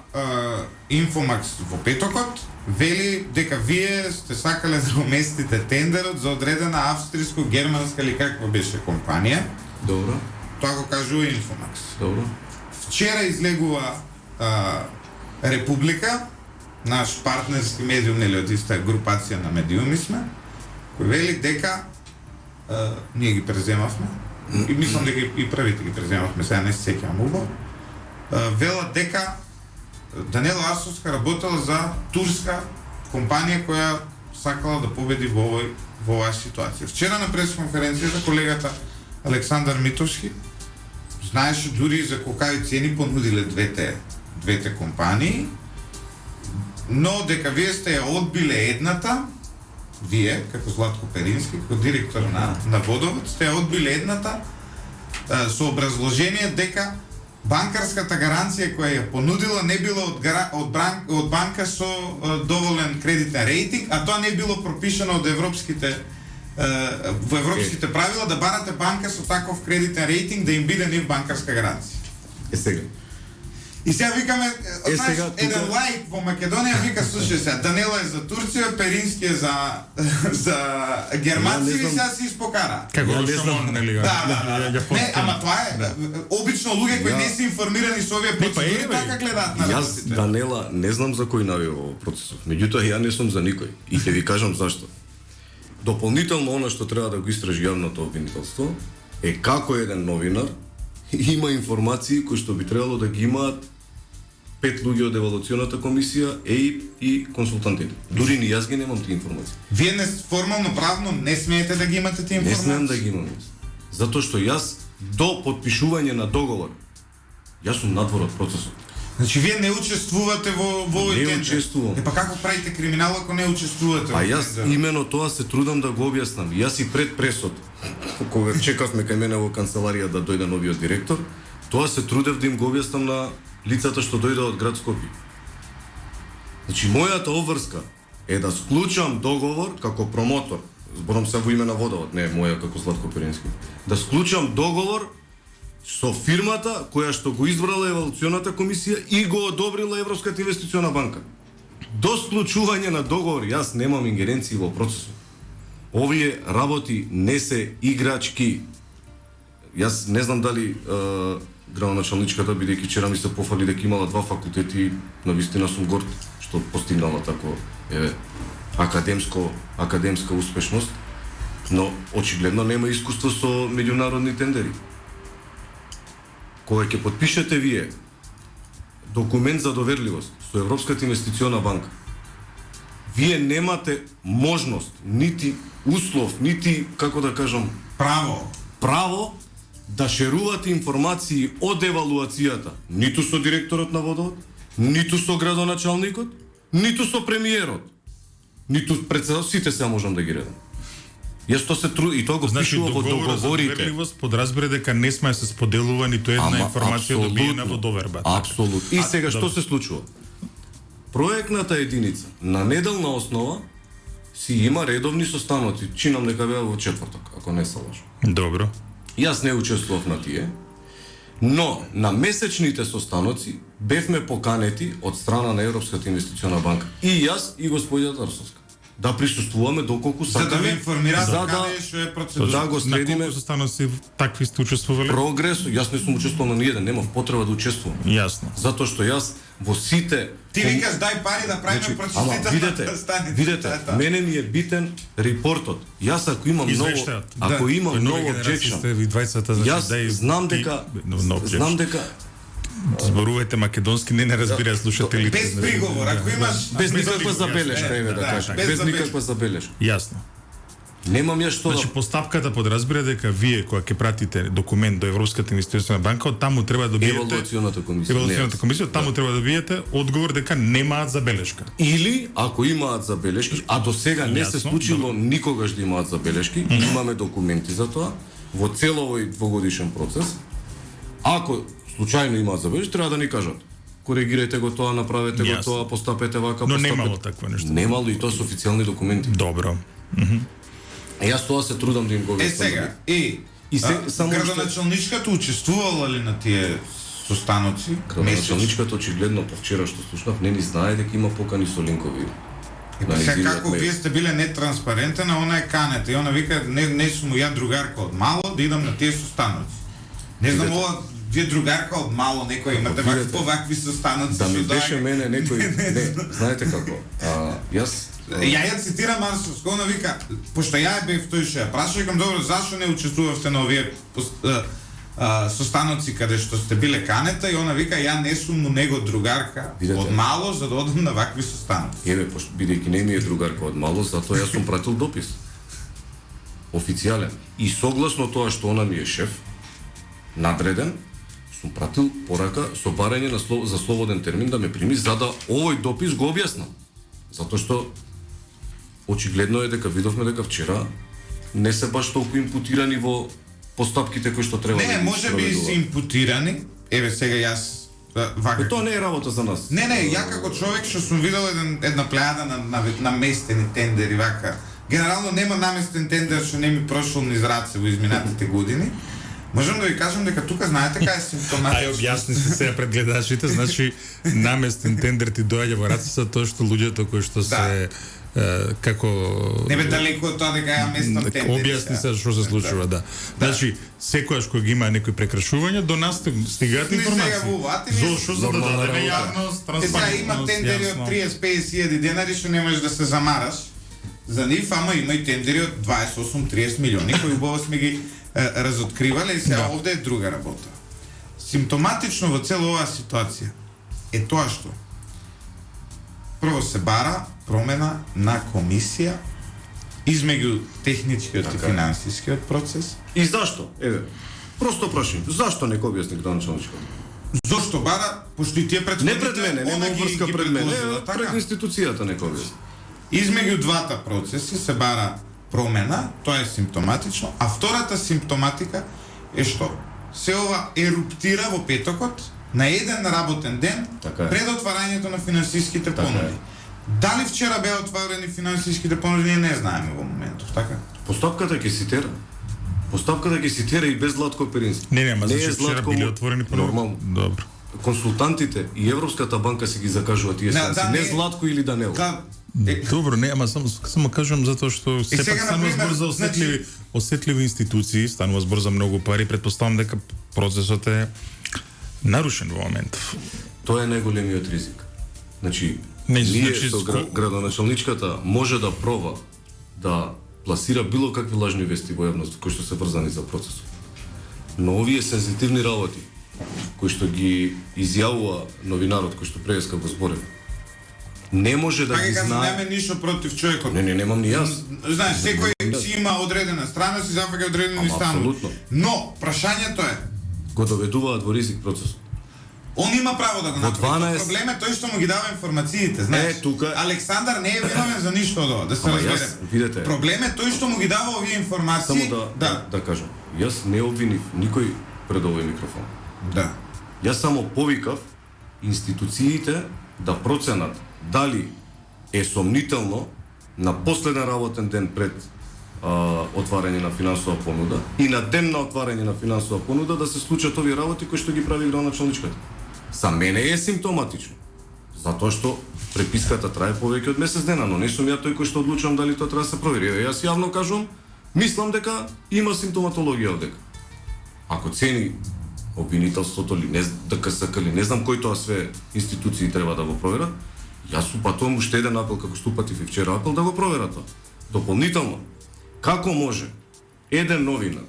Инфомакс во петокот, вели дека вие сте сакале да уместите тендерот за одредена австриско-германска или каква беше компанија. Добро, Тоа го кажува Инфомакс. добро. Вчера излегува Република, наш партнерски медиум, нели од иста групација на медиуми сме, кој вели дека ние ги преземавме, и мислам дека и првите ги преземавме, сега не се сеќавам убаво, велат дека Данела Арсовска работела за турска компанија која сакала да победи во оваа ситуација. Вчера на пресконференцијата колегата Александар Митовски знаеше дури за колкави цени понудиле двете компании, но дека вие сте ја одбиле едната, вие, како Златко Перински, како директор на Водовод, сте ја одбиле едната со образложение дека банкарската гаранција која ја понудила не била од банка со доволен кредитен рейтинг, а тоа не било пропишано од во европските правила да барате банка со таков кредитен рейтинг да им биде нив банкарска гаранција. Сега. И сега викаме, знаеш, сега еден лаик во Македонија вика, слушај сега, Данела е за Турција, Перински е за германци и сега си испокара. Како Ја не Шамон, знам. нели? Да. Не, ама тоа е обично луѓе кои не се информирани со овие процедури така гледаат на Јас, работите. Данела, не знам за кој навија во процесот. Меѓутоа, ја не сум за никој. И ќе ви кажам зашто. Дополнително, она што треба да го истражи јавното обвинителство е како еден новинар има информации кои што би требало да ги имаат 5 луѓе од евалуционата комисија, ЕИП и консултантите. Дури ни јас ги немам тие информации. Вие не формално правно не смеете да ги имате тие Не смеам да информации. ги имам јас. Затоа што јас до подпишување на договор, јас сум надвор од процесот. Значи вие не учествувате во овој Не тендер. учествувам. Па како правите криминал ако не учествувате? А во јас тендерот? имено тоа се трудам да го објаснам. Јас и пред пресот, кога чекавме кај мене во канцеларија да дојде новиот директор, тоа се трудев да им го објаснам на лицата што дојде од град Скопје. Значи, мојата обврска е да склучам договор како промотор, зборам се во име на Водовод, не моја како Златко Перински, да склучам договор со фирмата која што го избрала евалуционата комисија и го одобрила Европската инвестициона банка. До склучување на договор јас немам ингеренции во процесот. Овие работи не се играчки. Јас не знам дали градоначалничката, бидејќи вчера ми се пофали дека имала 2 факултети, навистина сум горд што постигнала тако академска успешност, но очигледно нема искуство со меѓународни тендери. кога ќе подпишете вие документ за доверливост со Европската инвестициона банка, вие немате можност, нити услов, нити, како да кажам, право да шерувате информации од евалуацијата, ниту со директорот на водовод, ниту со градоначалникот, ниту со премиерот, ниту председател, сите се можам да ги редам. Јас тоа се и тоа го пишува во договорите. Доверливост подразбира дека не сме се споделува ниту една информација добиена во доверба. Апсолутно. И сега што се случува? Проектната единица на неделна основа си има редовни состаноци. Чинам дека беа во четврток, ако не се лажам. Добро. Јас не учествував на тие, но на месечните состаноци бевме поканети од страна на Европската инвестициона банка. И јас и господјата Арсовска. Да присуствуваме доколку сакаме. За да ви информираат каде што е процедура. Да го следиме. На колку состаноци такви сте учествувале? Прогрес, јас не сум учествувал на ниеден, немав потреба да учествувам. Јасно. Затоа што јас во сите Ти викаш дај пари да правиме процедурите. Ама видете, мене ми е битен репортот. Јас ако имам ново objection, јас знам дека зборувате македонски, не разбира слушателите. Без приговор, ако имаш без никаква забелешка, еве да кажам, без никаква забелешка. Јасно. Немам ја што. Значи постапката подразбира дека вие кога ќе пратите документ до Европската инвестициона банка, од таму треба да добиете евалуационата комисија, таму треба да добиете одговор дека немаат забелешка. Или ако имаат забелешки, а до сега не се случило никогаш да имаат забелешки, имаме документи за тоа во цел овој двогодишен процес. Ако случајно имаат забелешки, треба да ни кажат. Коригирајте го тоа, направете го тоа, постапете вака, но постапете. немало такво нешто. Немало и тоа со официјални документи. Добро. Јас тоа се трудам да им го објаснам. Сега, само градоначалничката учествувала ли на тие состаноци? Градоначалничката очигледно по вчера што слушнав не ни знае дека има покани со линкови. Сега како вие сте биле нетранспарентен, а она е канета и она вика не сум ја другарка од мало да идам на тие состаноци. Не знам ова вие другарка од мало некој имате вакви состаноци. Да ми беше мене некој, не, знаете како? Јас ја цитирам Арсовска, она вика, пошто ја бев тој што ја праша, викам добро, зашто не учествувавте на овие состаноци каде што сте биле канета и она вика ја не сум му него другарка од мало за да одам на вакви состаноци. Еве, пошто бидејќи не ми е другарка од мало, затоа јас сум пратил допис. Официјален. И согласно тоа што она ми е шеф, надреден, сум пратил порака со барање за слободен термин да ме прими за да овој допис го објаснам. Затоа што очигледно е дека видовме дека вчера не се баш толку импутирани во постапките кои што треба да ги спроведуваат. Не, може би се импутирани. Еве сега јас вака. Тоа не е работа за нас. Не, ја како човек што сум видел една плејада на наместени тендери вака. Генерално нема наместен тендер што не ми прошол низ раце во изминатите години. Можам да ви кажам дека тука знаете кај е симптоматично. Ај објасни се сега пред гледачите, значи наместен тендер ти доаѓа во раце за тоа што луѓето кои што се како не бе далеку од тоа дека ја местам тендер. Објасни се што се случува, да. Значи секогаш кога има некои прекршувања до нас стигаат информации. Зошто за да дадеме јавност, транспарентност. Сега има тендери од 30-50 денари што не можеш да се замараш. За нив, ама има и тендери од 28-30 милиони кои убаво сме ги разоткривале и сега овде е друга работа. Симптоматично во цела оваа ситуација е тоа што прво се бара промена на комисија измеѓу техничкиот и финансискиот процес. И зашто? Еве, просто прашање. Зашто не го објасни градоначалничката? Зошто бара? Пошто и тие претходните... Не пред мене, нема врска пред мене, пред институцијата не го објасни. Измеѓу двата процеси се бара промена, тоа е симптоматично, а втората симптоматика е што се ова еруптира во петокот на еден работен ден пред отварањето на финансиските понуди. Дали вчера беа отворени финансиските понуди, ние не знаеме во моментов, така? Постапката ќе се тера и без Златко Перински. Не, значи вчера биле отворени понуди. Нормално. Добро. Консултантите и Европската банка се ги закажуваат тие станци, не Златко или Данел. Добро, не, ама само кажам затоа што сепак станува збор за осетливи институции, станува збор за многу пари, претпоставам дека процесот е нарушен во моментов. Тоа е најголемиот ризик. Значи, ние со градоначалничката може да проба да пласира било какви лажни вести во јавност кои што се врзани за процесот. Но овие сензитивни работи, кои што ги изјавува новинарот кој што преска го зборев, не може да Така ги кажам, знае. нема ништо против човекот. Не, немам ни јас. Знаеш, секој Да. си има одредена страна, си зафаќа одредени Ама, станови. апсолутно. Но, прашањето е, Го доведуваат во ризик процес. он има право да го Во направи. 12 Проблем е тој што му ги дава информациите, знаеш. тука- Александар не е виновен за ништо од ова, да се Ама разбере. јас, видете. Проблем е тој што му ги дава овие информации. Само да кажам, јас не обвинив никој пред овој микрофон. Да. Јас само повикав институциите да проценат дали е сомнително на последен работен ден пред отварање на финансова понуда и на ден на отварање на финансова понуда да се случат овие работи кои што ги прави градоначалничката. За мене е симптоматично. Затоа што преписката трае повеќе од месец дена, но не сум ја тој кој што одлучувам дали тоа треба да се провери. Еве, јас јавно кажувам, мислам дека има симптоматологија овдека. Ако цени обвинителството ли, не ДКСК ли, не знам кои тоа све институции треба да го проверат, јас упатувам уште еден апел како што упатив и вчера апел да го проверат тоа. Дополнително, како може еден новинар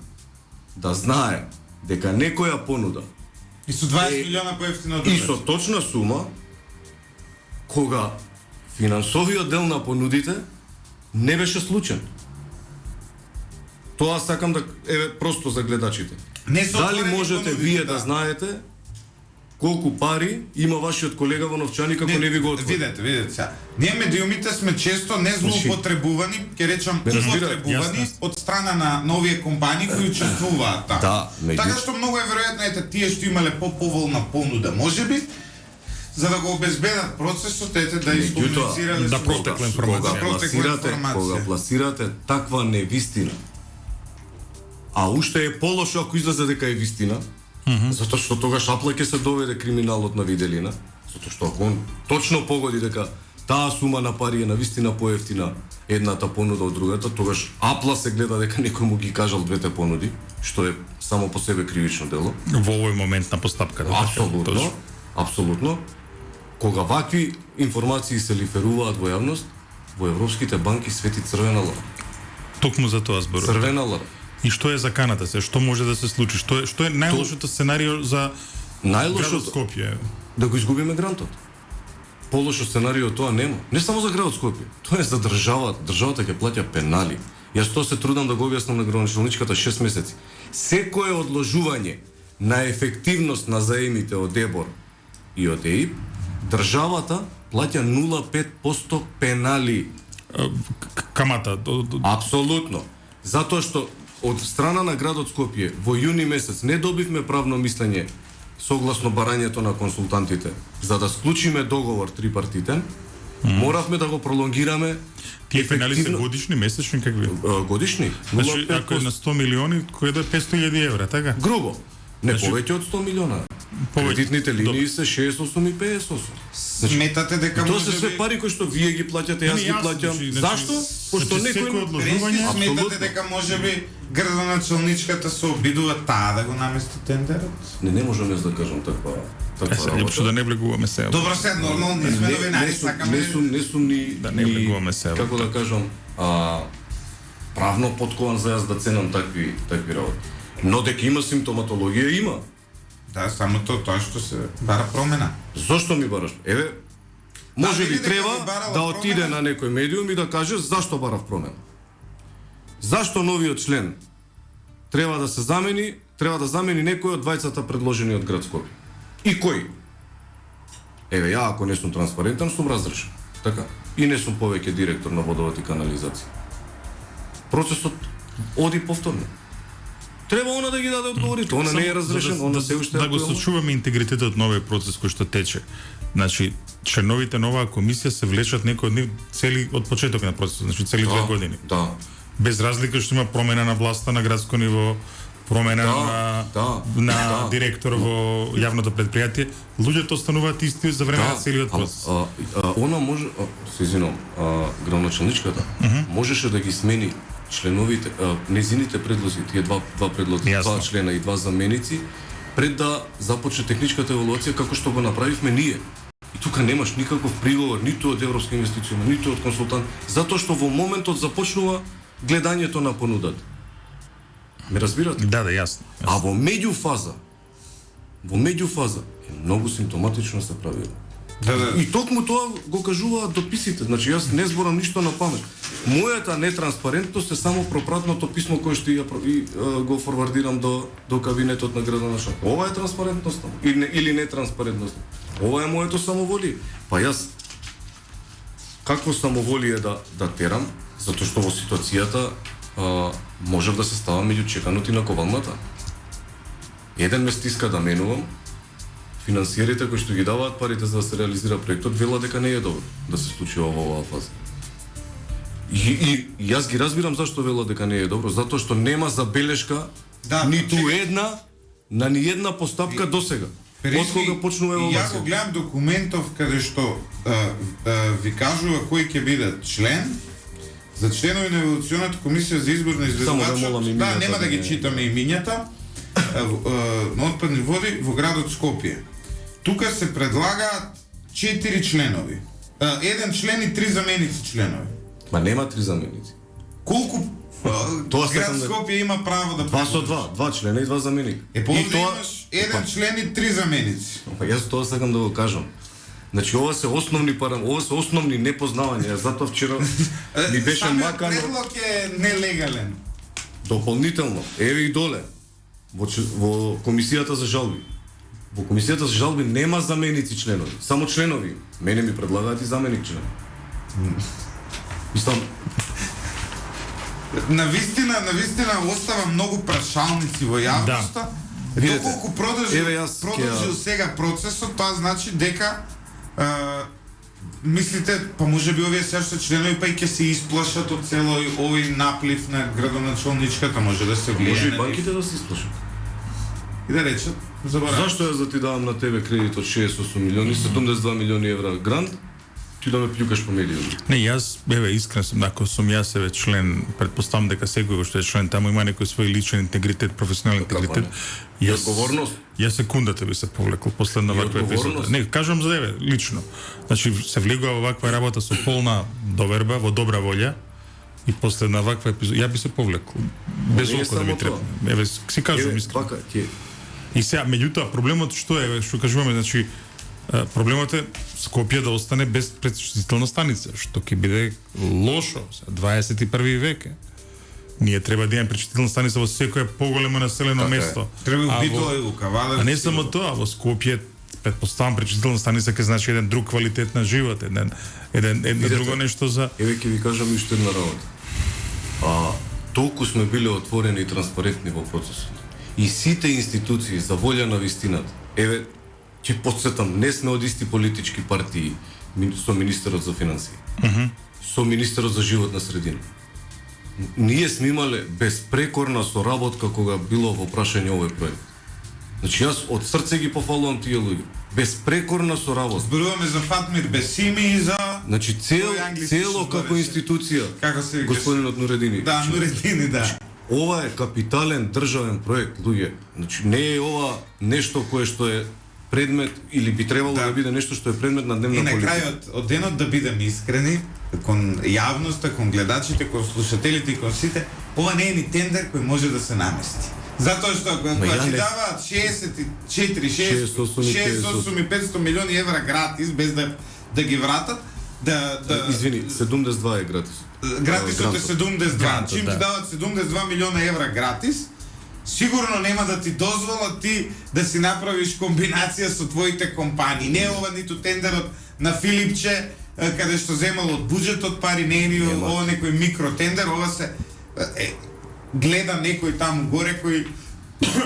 да знае дека некоја понуда И со 20 милиона поевтино од и со точна сума, кога финансовиот дел на понудите не беше случен. Тоа сакам да еве просто за гледачите. Не со Дали отворени можете понуди, вие да. да знаете колку пари има вашиот колега во новчаник ако не ви го отвори? Видете сега. Ние медиумите сме често не злоупотребувани, ќе речам Ме разбира, употребувани јасно. од страна на овие компании кои учествуваат таму. Да, меѓу- Така што многу е веројатно ете тие што имале поволна понуда, можеби за да го обезбедат процесот, ете да искомуницирале да со- протекла информација. Да протекла информација. Кога пласирате таква невистина, а уште е полошо ако излезе дека е вистина, затоа што тогаш апле ќе се доведе криминалот на виделина, затоа што ако он точно погоди дека таа сума на пари е на вистина поевтина едната понуда од другата, тогаш апла се гледа дека некој му ги кажал двете понуди, што е само по себе кривично дело. Во овој момент на постапката. Апсолутно, Точно. апсолутно. Кога вакви информации се лиферуваат во јавност, во европските банки свети црвена лара. Токму за тоа зборувам. Црвена лара. И што е заканата се? Што може да се случи? Што е најлошото сценарио за градот Најлошото Скопје? да го изгубиме грантот. Полошо сценарио тоа нема. Не само за градот Скопје. Тоа е за државата. Државата ќе плаќа пенали. Јас тоа се трудам да го објаснам на градоначалничката 6 месеци. Секое одложување на ефективност на заемите од ЕБОР и од ЕИП, државата плаќа 0,5% пенали. Камата. Апсолутно. Затоа што од страна на градот Скопје во јуни месец не добивме правно мислење согласно барањето на консултантите за да склучиме договор трипартитен, моравме да го пролонгираме Тие пенали се ефективно- годишни, месечни, какви? годишни. Значи, ако е на 100 милиони, кој да 500.000 евра, така? Грубо. Не Значи- повеќе од 100 милиона. Повеќе. Кредитните линии се 68 и 58. Сметате дека Тоа се може све би пари кои што вие ги плаќате, јас Не, ги јасно, плаќам. значи, Зашто? Пошто значи, секој некој одложување- Прески сметате Апсолутно. дека може би градоначалничката се обидува таа да го намести тендерот? Не можам јас да кажам таква Лепшо работа. да не влегуваме се. Добро се, нормално, ние сме новинари, сакаме... не сум ни Да не ни- влегуваме се, како да кажам, правно подкован за јас да ценам такви работи. Но дека има симптоматологија, има. Да, само тоа што се бара промена. Зошто ми бараш? Еве, може би види дека треба би барала да отиде промена. на некој медиум и да каже зашто барав промена. Зашто новиот член треба да се замени, треба да замени некој од двајцата предложени од град Скопје. И кој? Еве, ја ако не сум транспарентен, сум разрешен. Така. И не сум повеќе директор на водовод и канализација. Процесот оди повторно. Треба она да ги даде одговорите. Она не е разрешен, она се уште да го актуелно. сочуваме интегритетот на овој процес кој што тече. Значи, членовите на оваа комисија се влечат некои од нив цели од почеток на процесот, значи цели 2 години. Да. Без разлика што има промена на власта на градско ниво, промена на директор во јавното предпријатие, луѓето остануваат исти за време на целиот процес. Она може, се извинувам, градоначалничката можеше да ги смени членовите, незините предлози, тие два предлози, Јасно. 2 члена и 2 заменици, пред да започне техничката еволуација како што го направивме ние. И тука немаш никаков приговор ниту од Европска инвестициона, ниту од консултант, затоа што во моментот започнува гледањето на понудата. Ме разбирате? Да, јасно. А во меѓуфаза, во меѓуфаза е многу симптоматично се прави. Да. И токму тоа го кажуваат дописите. Значи јас не зборам ништо на памет. Мојата нетранспарентност е само пропратното писмо кое што го форвардирам до кабинетот на градоначалник. Ова е транспарентноста или нетранспарентност. Ова е моето самоволие. Па јас какво самоволие да терам, затоа што во ситуацијата можев да се ставам меѓу чеканот и наковалната. Еден ме стиска да менувам, финансиерите кои што ги даваат парите за да се реализира проектот велат дека не е добро да се случи ова во оваа фаза. И јас ги разбирам зашто велат дека не е добро, затоа што нема забелешка ниту една на ни една постапка досега. Од кога почнува еволуција. Ја го гледам документов каде што ви кажува кој ќе биде член. За членови на еволуционата комисија за избор на изведувачот, да, нема да ги читаме имињата, на отпадни води во градот Скопје. Тука се предлагаат 4 членови. Еден член и 3 заменици членови. Ма нема 3 заменици. Колку град Скопје има право да 2 со 2 члена и 2 заменик. И имаш еден член и 3 заменици. Па јас тоа сакам да го кажам. Значи ова се основни непознавања, затоа вчера ми беше макано. Самиот предлог е нелегален. Дополнително, еве и доле во комисијата за жалби. Во комисијата за жалби нема заменици членови, само членови. Мене ми предлагаат и заменик член. Мислам, навистина остава многу прашалници во јавноста. Доколку продолжи сега процесот, тоа значи дека мислите, па може би овие се членови па и ќе се исплашат од целој овој наплив на градоначалничката, може да се влијае. Може и банките да се исплашат. И да речат, заборавам. Зашто јас да ти давам на тебе кредит од 68 милиони, 72 милиони евра грант, ти да ме плюкаш по медиуми? Не, јас, искрен сум, ако сум јас член, предпоставам дека секој што е член таму има некој свој личен интегритет, професионален интегритет. Одговорност. Јас секундата би се повлекол после на ваква епизода. Не, кажам за тебе лично. Значи се влегува во ваква работа со полна доверба, во добра волја. И после на ваква епизода ја би се повлекол. Без око да ми треба. Еве, си кажувам искрено. И сега, меѓутоа, проблемот што е, што кажуваме, значи, проблемот е Скопје да остане без пречистителна станица, што ќе биде лошо, 21 век е. Ние треба да имаме пречистителна станица во секое поголемо населено место. Треба Битола и Лукавадар. А не само тоа, во Скопје предпоставам пречистителна станица ќе значи еден друг квалитет на живот, едно друго нешто за. Еве ќе ви кажам уште една работа. Толку сме биле отворени и транспарентни во процесот. И сите институции за волја на вистината. Еве ќе потсетам, не сме од исти политички партии со министерот за финансии. Со министерот за животна средина. Ние сме имале безпрекорна соработка кога било во прашање овој проект. Значи јас од срце ги пофалувам тие луѓе. Безпрекорна соработка. Зборуваме за Фатмир Бесими и за значи цело како институција. Господинот Нуредини. Да, Нуредини, да. Ова е капитален државен проект, луѓе. Значи не е ова нешто кое што е предмет или би требало да биде нешто што е предмет на дневна политика. И на крајот од денот да бидеме искрени кон јавноста, кон гледачите, кон слушателите и кон сите, ова не е ни тендер кој може да се намести. Затоа што кога ти даваат 68 и 500 милиони евра гратис без да ги вратат, извини, 72 е гратис. Гратисот е 72. Чим ти дават 72 милиона евра гратис, сигурно нема да ти дозволат ти да си направиш комбинација со твоите компании. Не е ова ниту тендерот на Филипче, каде што земал од буџетот пари, не е ни ова некој микротендер, ова се гледа некој таму горе кој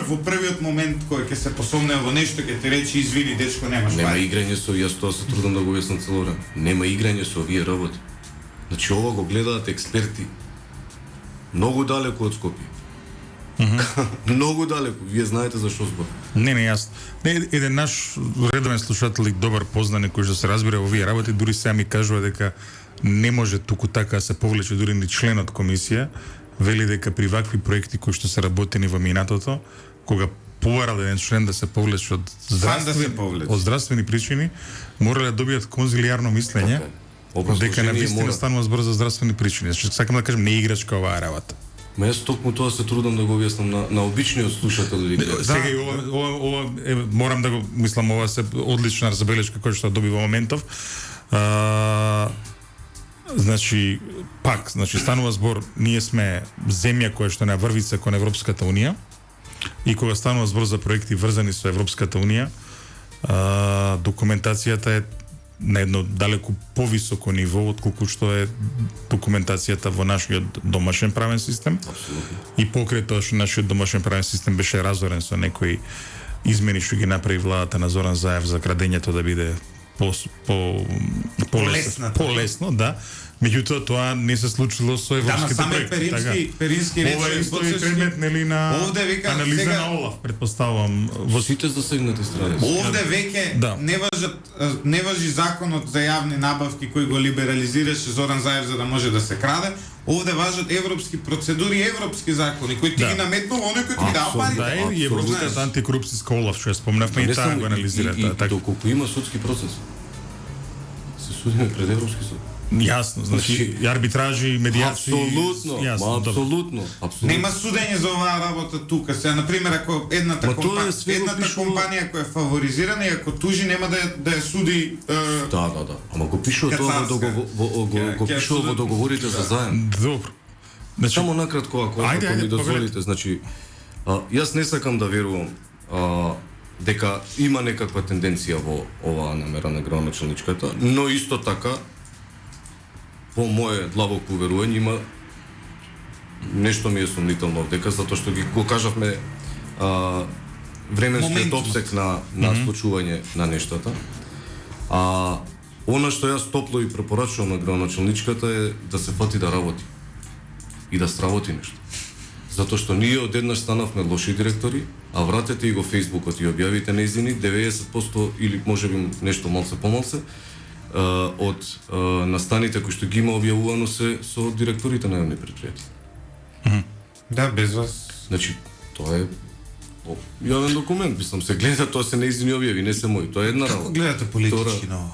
во првиот момент кој ќе се посомне во нешто ќе ти рече извини дечко немаш пари. Нема играње со, јас тоа се трудам да го објаснам цело време. Нема играње со овие работи. Значи ова го гледаат експерти многу далеку од Скопје. Многу далеку. Вие знаете за што збор. Не, јас. Еден наш редовен слушател и добар познаник кој што се разбира во овие работи, дури сега ми кажува дека не може туку така да се повлече дури ни член од комисија, вели дека при вакви проекти кои што се работени во минатото, кога побарал еден член да се повлече од здравствени причини, морале да добијат конзилијарно мислење, дека на вистина станува збор за здравствени причини. Значи, сакам да кажам, не играчка оваа работа. Ма јас токму тоа се трудам да го објаснам на обичниот слушател или гледач. Сега и ова морам да го мислам, ова се одлична забелешка која што доби во моментов. Значи станува збор, ние сме земја која што на врвица кон Европската унија и кога станува збор за проекти врзани со Европската унија, документацијата е на едно далеку повисоко ниво отколку што е документацијата во нашиот домашен правен систем. Апсолутно. И покрај тоа што нашиот домашен правен систем беше разорен со некои измени што ги направи владата на Зоран Заев за градењето да биде полесно, да. Меѓутоа тоа не се случило со европските проекти. Перински Ова е исто и предмет нели на анализа сега, на Олаф, претпоставувам. Во сите засегнати страни. Овде веќе Да. не важи законот за јавни набавки кој го либерализираше Зоран Заев за да може да се краде. Овде важат европски процедури, европски закони кои ти ги наметнува оној кој ти ги дава пари. Да, и Европската антикорупцијска Олаф, што ја спомнавме и таа го анализира. И доколку има судски процес, се судиме пред Европски суд. Јасно, значи и арбитражи, медијации. Апсолутно. Нема судење за оваа работа тука. Сега, например, ако едната компанија која е фаворизирана и ако тужи нема да ја суди Да. Ама го пишува тоа го пишува во договорите за заем. Добро. Значи, Само накратко, ако ми дозволите, значи, јас не сакам да верувам дека има некаква тенденција во оваа намера на градоначалничката, но исто така, по моје длабоко уверување, има нешто ми е сомнително дека затоа што го кажавме временскиот опсек на случување на нештата. Она што јас топло и препорачувам на градоначалничката е да се фати да работи и да сработи нешто. Затоа што ние одеднаш станавме лоши директори, а вратете и го фејсбукот и објавите нејзини 90% или можеби нешто малце помалце од настаните кои што ги има објавувано се со директорите на јавни предпријатија. Да, без вас. Значи, тоа е јавен документ, мислам, се гледа, тоа се нејзини објави, не се мои, тоа е една работа. Како гледате политички на ова?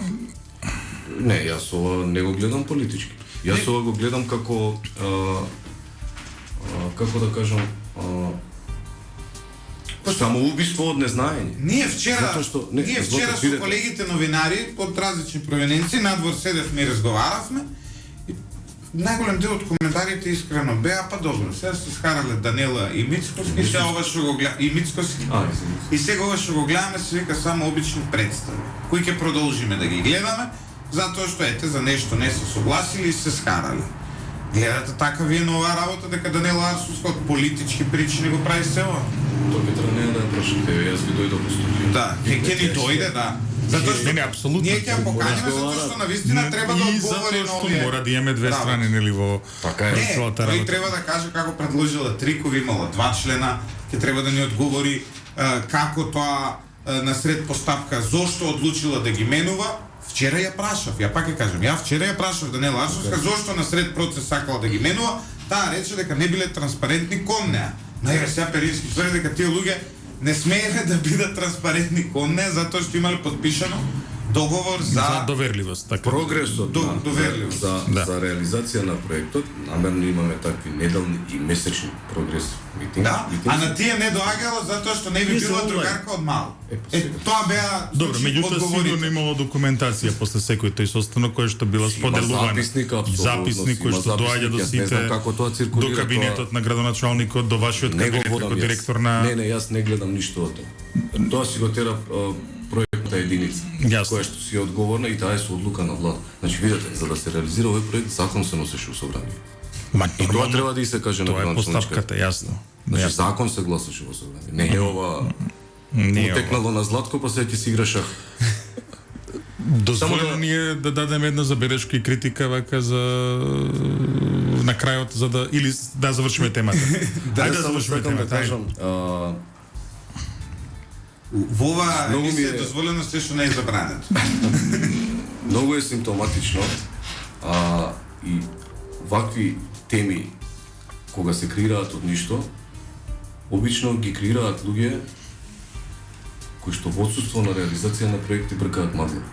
Не, јас ова не го гледам политички. Јас ова го гледам како како да кажам, самоубиство од незнаење. Ние вчера со колегите новинари од различни провиненции надвор седевме и разговаравме. И најголем дел од коментарите искрено беа, па добро, сега се скарале Данела и Мицкоски, сега ова што го гледаме, и Мицкоски. И сега ова што го гледаме се вика само обични представи, кои ќе продолжиме да ги гледаме, затоа што ете за нешто не се согласили и се скарале. Гледате така вие на оваа работа дека Данела Арсовска од политички причини го прави се ова? Тоа би требало да ја прошите, јас ви дојдов во студио. Да, ќе ни дојде, да. Затоа што апсолутно. ние ќе ја поканиме затоа што навистина треба да одговори на овие. Мора да имаме две страни нели во целата работа. Тој треба да каже како предложила трикови, имала 2 члена, ќе треба да ни одговори како тоа насред постапка зошто одлучила да ги менува. Вчера ја прашав, ја пак ќе кажам, ја вчера ја прашав Данела Арсовска зошто насред процес сакала да ги менува, таа рече дека не биле транспарентни кон неа. Најве сега Перински тврди дека тие луѓе не смееле да бидат транспарентни кон неа затоа што имале подпишано договор за доверливост, така. Прогресот доверливост за реализација на проектот. Намерно имаме такви неделни и месечни прогрес митинги. Да, а на тие не доаѓало затоа што не би била другарка од мало. Тоа беа добро, меѓутоа сигурно имало документација после секој тој состанок кој што била споделувана. Записник кој што доаѓа до сите, до кабинетот на градоначалникот, до вашиот кабинет како директор на... Не, јас не гледам ништо од тоа. Тоа си го тера проектната единица, која што си одговорна и таа е со одлука на влада. Значи, видете, за да се реализира овој проект, закон се носеше во собрание. И тоа треба да и се каже на градоначалничката. Тоа е постапката, јасно. Значи, закон се гласаше во собрание. Не е ова утекнало на златко, па се ќе си игра шах. Дозволено ние да дадеме една забелешка и критика вака за на крајот за да или да завршиме темата. Да завршиме темата. Во оваа емисија е дозволено се што не е забрането. Многу е симптоматично и вакви теми кога се креираат од ништо, обично ги креираат луѓе кои што во отсуство на реализација на проекти бркаат магла.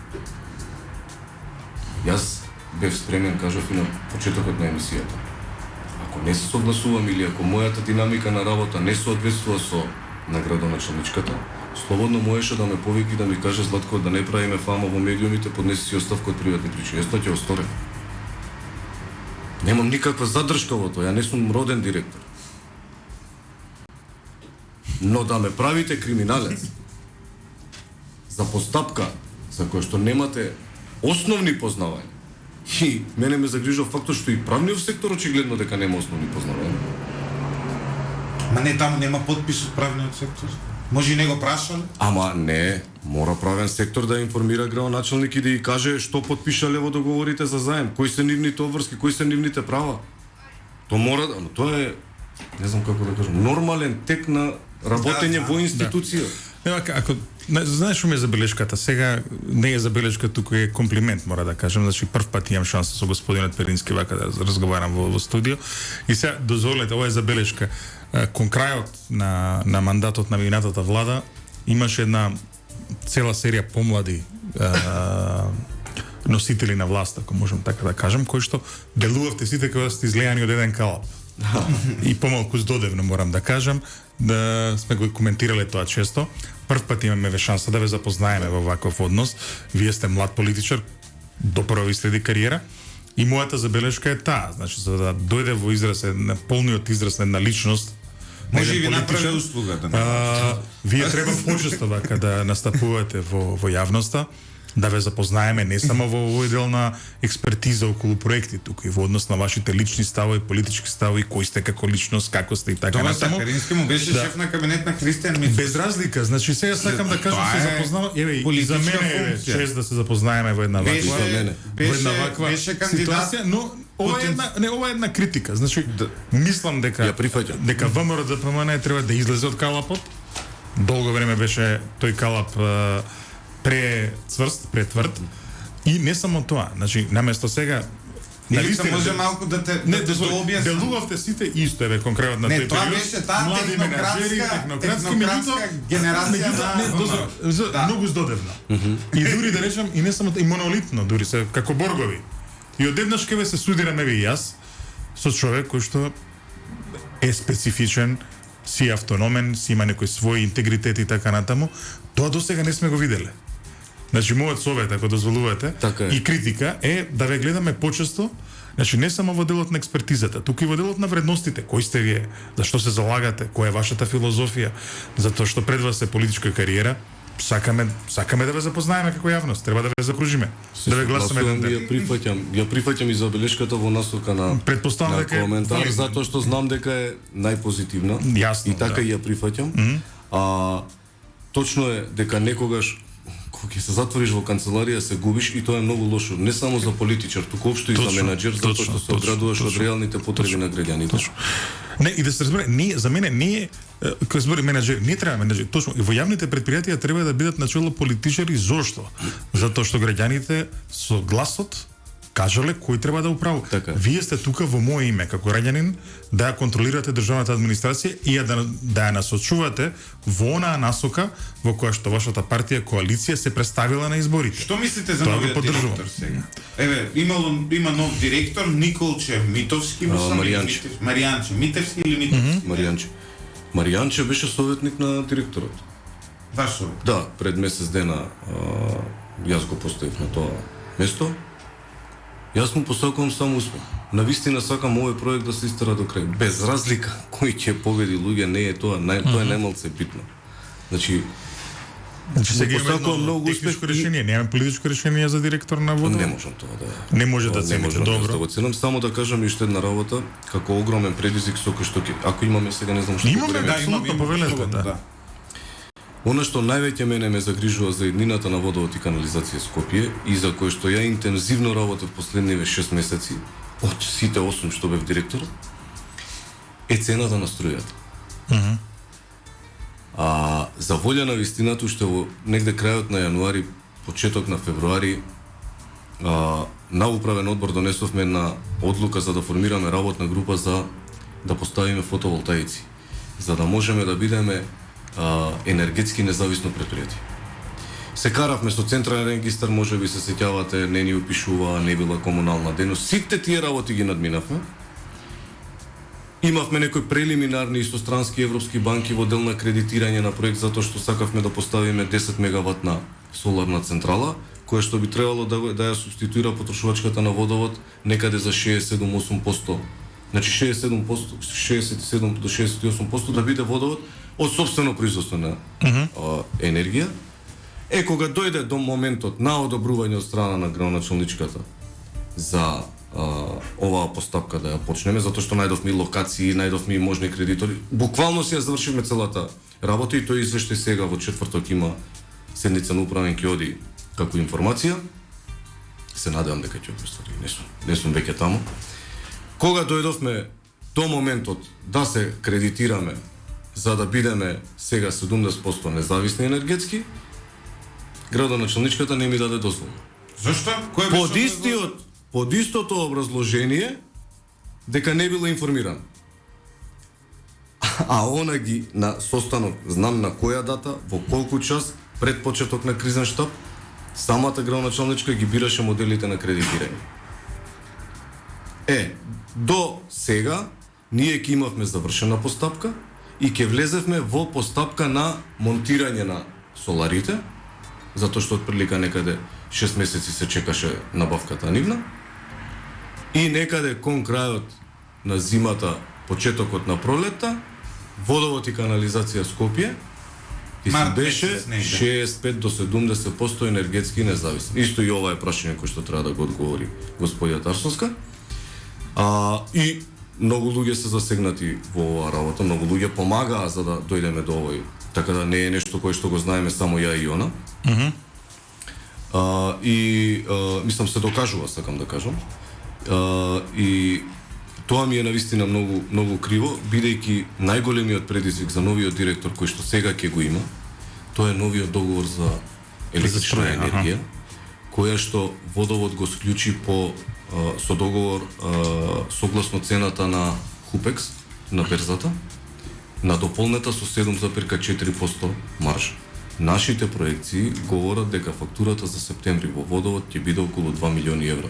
Јас бев спремен, кажав и на почетокот на емисијата. Ако не се согласувам или ако мојата динамика на работа не соодветствува со на градоначалничката, слободно можеше да ме повики да ми каже Златко да не правиме фама во медиумите, поднеси си оставка од приватни причини. Јас тоа ќе осторев. Немам никаква задршка во тоа, ја не сум роден директор. Но да ме правите криминалец за постапка за која што немате основни познавања. И мене ме загрижува фактот што и правниот сектор очигледно дека нема основни познавања. Ма не, таму нема подпис од правниот сектор. Може и не го прашале? Ама не, мора правен сектор да информира градоначалник и да ја каже што подпишале во договорите за заем, кои се нивните обврски, кои се нивните права. Тоа мора, ама тоа е, не знам како да кажам, нормален тек на работење во институција. Ева, ако знаеш што ми е забелешката, сега не е забелешка, туку е комплимент, мора да кажам, значи прв пат имам шанса со господинот Перински вака да разговарам во студио. И сега дозволете, ова е забелешка. Кон крајот на мандатот на минатата влада имаше една цела серија помлади носители на власт, ако можам така да кажам, кои што делувавте сите како да сте излеани од еден калап. И помалку здодевно морам да кажам, да сме го коментирале тоа често. Прв пат имаме шанса да ве запознаеме во ваков однос. Вие сте млад политичар, допро ви следи кариера. И мојата забелешка е таа, значи за да дојде во израз на полниот израз на личност. Може и ви направи услуга да вие треба почесто вака да настапувате во јавноста, да ве запознаеме не само во овој дел на експертиза околу проекти, туку и во однос на вашите лични ставови, политички ставови, кои сте како личност, како сте и така натаму. Тоа Перински му беше шеф на кабинет на Христијан Мицкоски. Без разлика, значи сега сакам да кажам се запознава, еве и за мене е чест да се запознаеме во една ваква ситуација, но ова е една критика. Значи мислам дека ВМРО ДПМН треба да излезе од калапот. Долго време беше тој калап претврд. И не само тоа, значи наместо сега на листа може малку да те објасни. Делувавте сите исто еве конкретно на тој период. Не, тоа беше таа технократска генерација на многу здодевна. И дури да речам и не само и монолитно, дури се како боргови. И одеднаш ке се судираме ви јас со човек кој што е специфичен, си автономен, си има некој свој интегритет и така натаму. Тоа досега не сме го виделе. Значи, мојот совет, ако дозволувате, и критика е да ве гледаме почесто, значи не само во делот на експертизата, туку и во делот на вредностите. Кои сте вие? Зашто се залагате? Која е вашата филозофија? Затоа што пред вас е политичка кариера, сакаме да ве запознаеме како јавност, треба да ве закружиме, да ве гласаме еден ден. Ја прифаќам и забелешката во насока на коментар, затоа што знам дека е најпозитивна. Јасно, и така ја прифаќам. Точно е дека некогаш кога ќе се затвориш во канцеларија се губиш и тоа е многу лошо, не само за политичар, туку општо и за менаџер, затоа што се оградуваш од реалните потреби на граѓаните. Не, и да се разбере, за мене не е кога збори менаџер, не треба менаџер. Точно, и во јавните претпријатија треба да бидат начело политичари. Зошто? Затоа што граѓаните со гласот кажале кој треба да управува. Така. Вие сте тука во моје име како граѓанин да ја контролирате државната администрација и да ја насочувате во онаа насока во која што вашата партија коалиција се представила на изборите. Што мислите за новиот директор сега? Еве, има нов директор Николче Митовски, Маријанче Митевски или Митовски? Маријанче беше советник на директорот. Ваш совет? Да, пред месец дена јас го поставив на тоа место. Јас му посакувам само успех. Навистина сакам овој проект да се истера до крај. Без разлика кој ќе победи луѓе, не е тоа, тоа е најмалце битно. Значи сега имаме многу техничко решение, немаме политичко решение за директор на водо. Не можам тоа да. Не може да цените, добро. Да го ценам, само да кажам уште една работа, како огромен предизвик со кој што ако имаме сега не знам што имаме, да, имаме повелете, да. Оно што највеќе мене ме загрижува за еднината на водовод и канализација Скопје и за кој што ја интензивно работев последниве 6 месеци, од сите 8 што бев директор, е цената на струјата. За волја на вистината, уште во негде крајот на јануари, почеток на февруари, на управен одбор донесовме една одлука за да формираме работна група за да поставиме фотоволтаици, за да можеме да бидеме енергетски независно предпријатие. Се каравме со централен регистар, може би се сеќавате, не ни опишува, не била комунална дејност. Сите тие работи ги надминавме. Имавме некои прелиминарни истострански европски банки во дел на кредитирање на проект затоа што сакавме да поставиме 10 мегаватна соларна централа, која што би требало да ја субституира потрошувачката на водовод некаде за 67-8%. Значи 67 до 68% да биде водовод од собствено производство на енергија. Кога дојде до моментот на одобрување од страна на градоначалничката за оваа постапка да ја почнеме, затоа што најдовме локации, најдовме и можни кредитори. Буквално си ја завршивме целата работа и тој извештај сега во четврток има седница на управен ќе оди како информација. Се надевам дека ќе обестори. Не сум веќе таму. Кога дојдовме до моментот да се кредитираме за да бидеме сега 70% независни енергетски, градоначалничката не ми даде дозвола. Зошто? Под истото образложение дека не била информиран. А она ги на состанок, знам на која дата, во колку час пред почеток на кризен штаб, самата градоначалничка ги бираше моделите на кредитирање. До сега ние ќе имавме завршена постапка и ќе влезевме во постапка на монтирање на соларите, затоа што отприлика некаде 6 месеци се чекаше набавката нивна. И некаде кон крајот на зимата, почетокот на пролетта, водовод и канализација Скопје и се беше 65 до 70% енергетски независни. Исто и ова е прашање кој што треба да го одговори господја Тарсовска. И многу луѓе се засегнати во оваа работа, многу луѓе помагаа за да дојдеме до овој. Така да не е нешто кое што го знаеме само ја и она. Мислам се докажува, сакам да кажам. И тоа ми е навистина многу криво, бидејќи најголемиот предизвик за новиот директор кој што сега ќе го има, тоа е новиот договор за електрична енергија, која што водовод го склучи со договор согласно цената на Хупекс на берзата, на дополнета со 7,4% маржа. Нашите проекции говорат дека фактурата за септември во водовод ќе биде околу 2 милиони евра.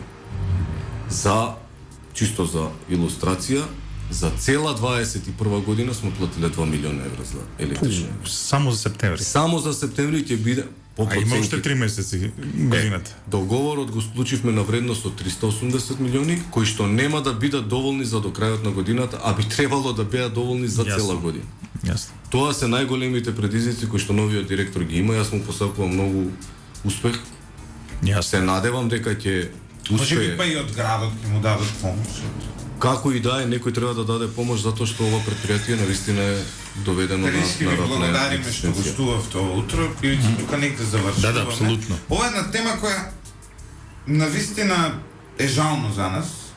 Чисто за илустрација, за цела 21 година сме платиле 2 милиона евра за електрична енергија. Само за септември. Само за септември ќе биде има уште 3 месеци годината. Договорот го склучивме на вредност од 380 милиони, кои што нема да бидат доволни за до крајот на годината, а би требало да бидат доволни за цела година. Јасно. Тоа се најголемите предизвици кои што новиот директор ги има. Јас му посакувам многу успех. Се надевам дека ќе може би па и од градот ќе му дадат помош. Како и да е, некој треба да даде помош затоа што ова предпријатие навистина е доведено на рак на благодариме што гостувавте утро и тука негде завршуваме. Да, апсолутно. Ова е една тема која навистина е жално за нас,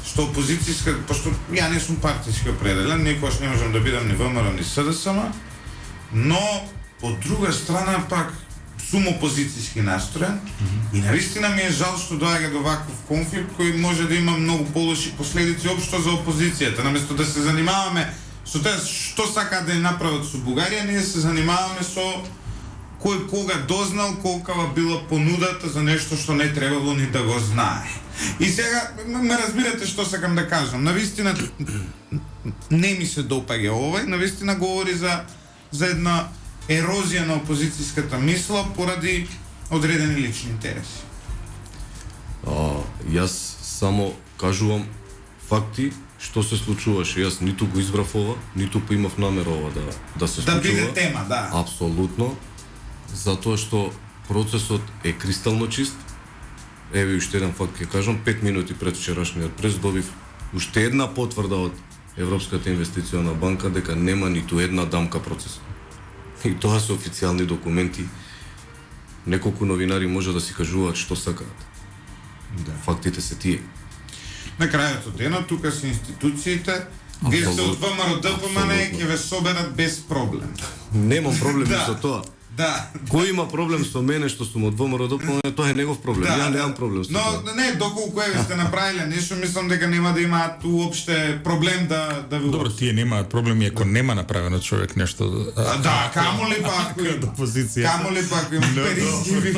што опозицијска, пошто ја не сум партиски определен, никогаш не можам да бидам ни ВМРО ни СДСМ, но од друга страна пак сум опозицијски настроен и навистина ми е жал што доаѓа до ваков конфликт кој може да има многу полоши последици општо за опозицијата. Наместо да се занимаваме со тоа што сакаат да ја направат со Бугарија, ние се занимаваме со кој кога дознал, колкава била понудата за нешто што не требало ни да го знае. И сега ме разбирате што сакам да кажам. Навистина не ми се допаѓа ова, навистина говори за една ерозија на опозицијската мисла поради одредени лични интереси. Јас само кажувам факти што се случуваше. Јас ниту го избрав ова, ниту поимав намера ова да се случува. Да биде тема, да. Апсолутно. Затоа што процесот е кристално чист. Еве уште еден факт ќе кажам, 5 минути пред вчерашниот прес добив уште една потврда од Европската инвестициона банка дека нема ниту една дамка процес. И тоа се официјални документи. Неколку новинари може да си кажуваат што сакаат. Да. Фактите се тие. На крајот од денот тука се институциите. Вие се од ВМРО ДПМН ќе ве соберат без проблем. Немам проблем со тоа. Да. Кој има проблем со мене што сум од ВМРО ДПМН, тоа е негов проблем. Ја немам проблем со тоа. Но не, доколку еве сте направиле нешто, мислам дека нема да имаат уопште проблем да ви. Добро, тие немаат проблеми ако нема направено човек нешто. Да, камоли пак опозиција. Камоли пак им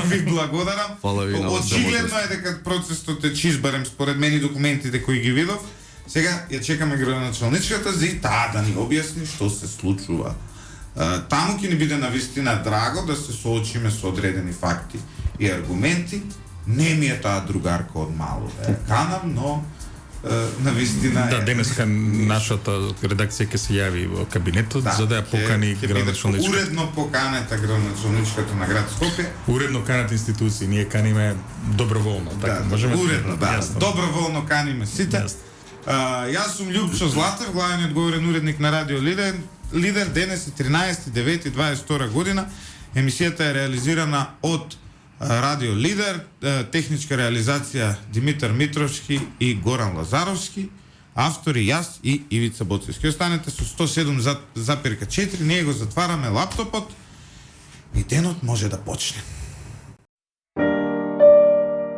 ви благодарам. Фала ви на очигледно е дека процесот е чист, барем според мене документите кои ги видов. Сега ја чекаме градоначалничката за и таа да ни објасни што се случува. Таму ќе ни биде навистина драго да се соочиме со одредени факти и аргументи. Не ми е таа другарка од мало да ја канам, но навистина Да, денеска нашата редакција ќе се јави во кабинетот за да ја покани градоначалничката. Уредно поканета градоначалничката на град Скопје. Уредно канат институции, ние каниме доброволно, така можеме. Уредно, да. Јасно. Доброволно каниме сите. Јасно. Јас сум Љупчо Златев, главен и одговорен уредник на Радио Лидер. Денес е 13.9.22 година. Емисијата е реализирана од Радио Лидер, техничка реализација Димитар Митровски и Горан Лазаровски, автори јас и Ивица Боцевски. Останете со 107,4, ние го затвараме лаптопот и денот може да почне.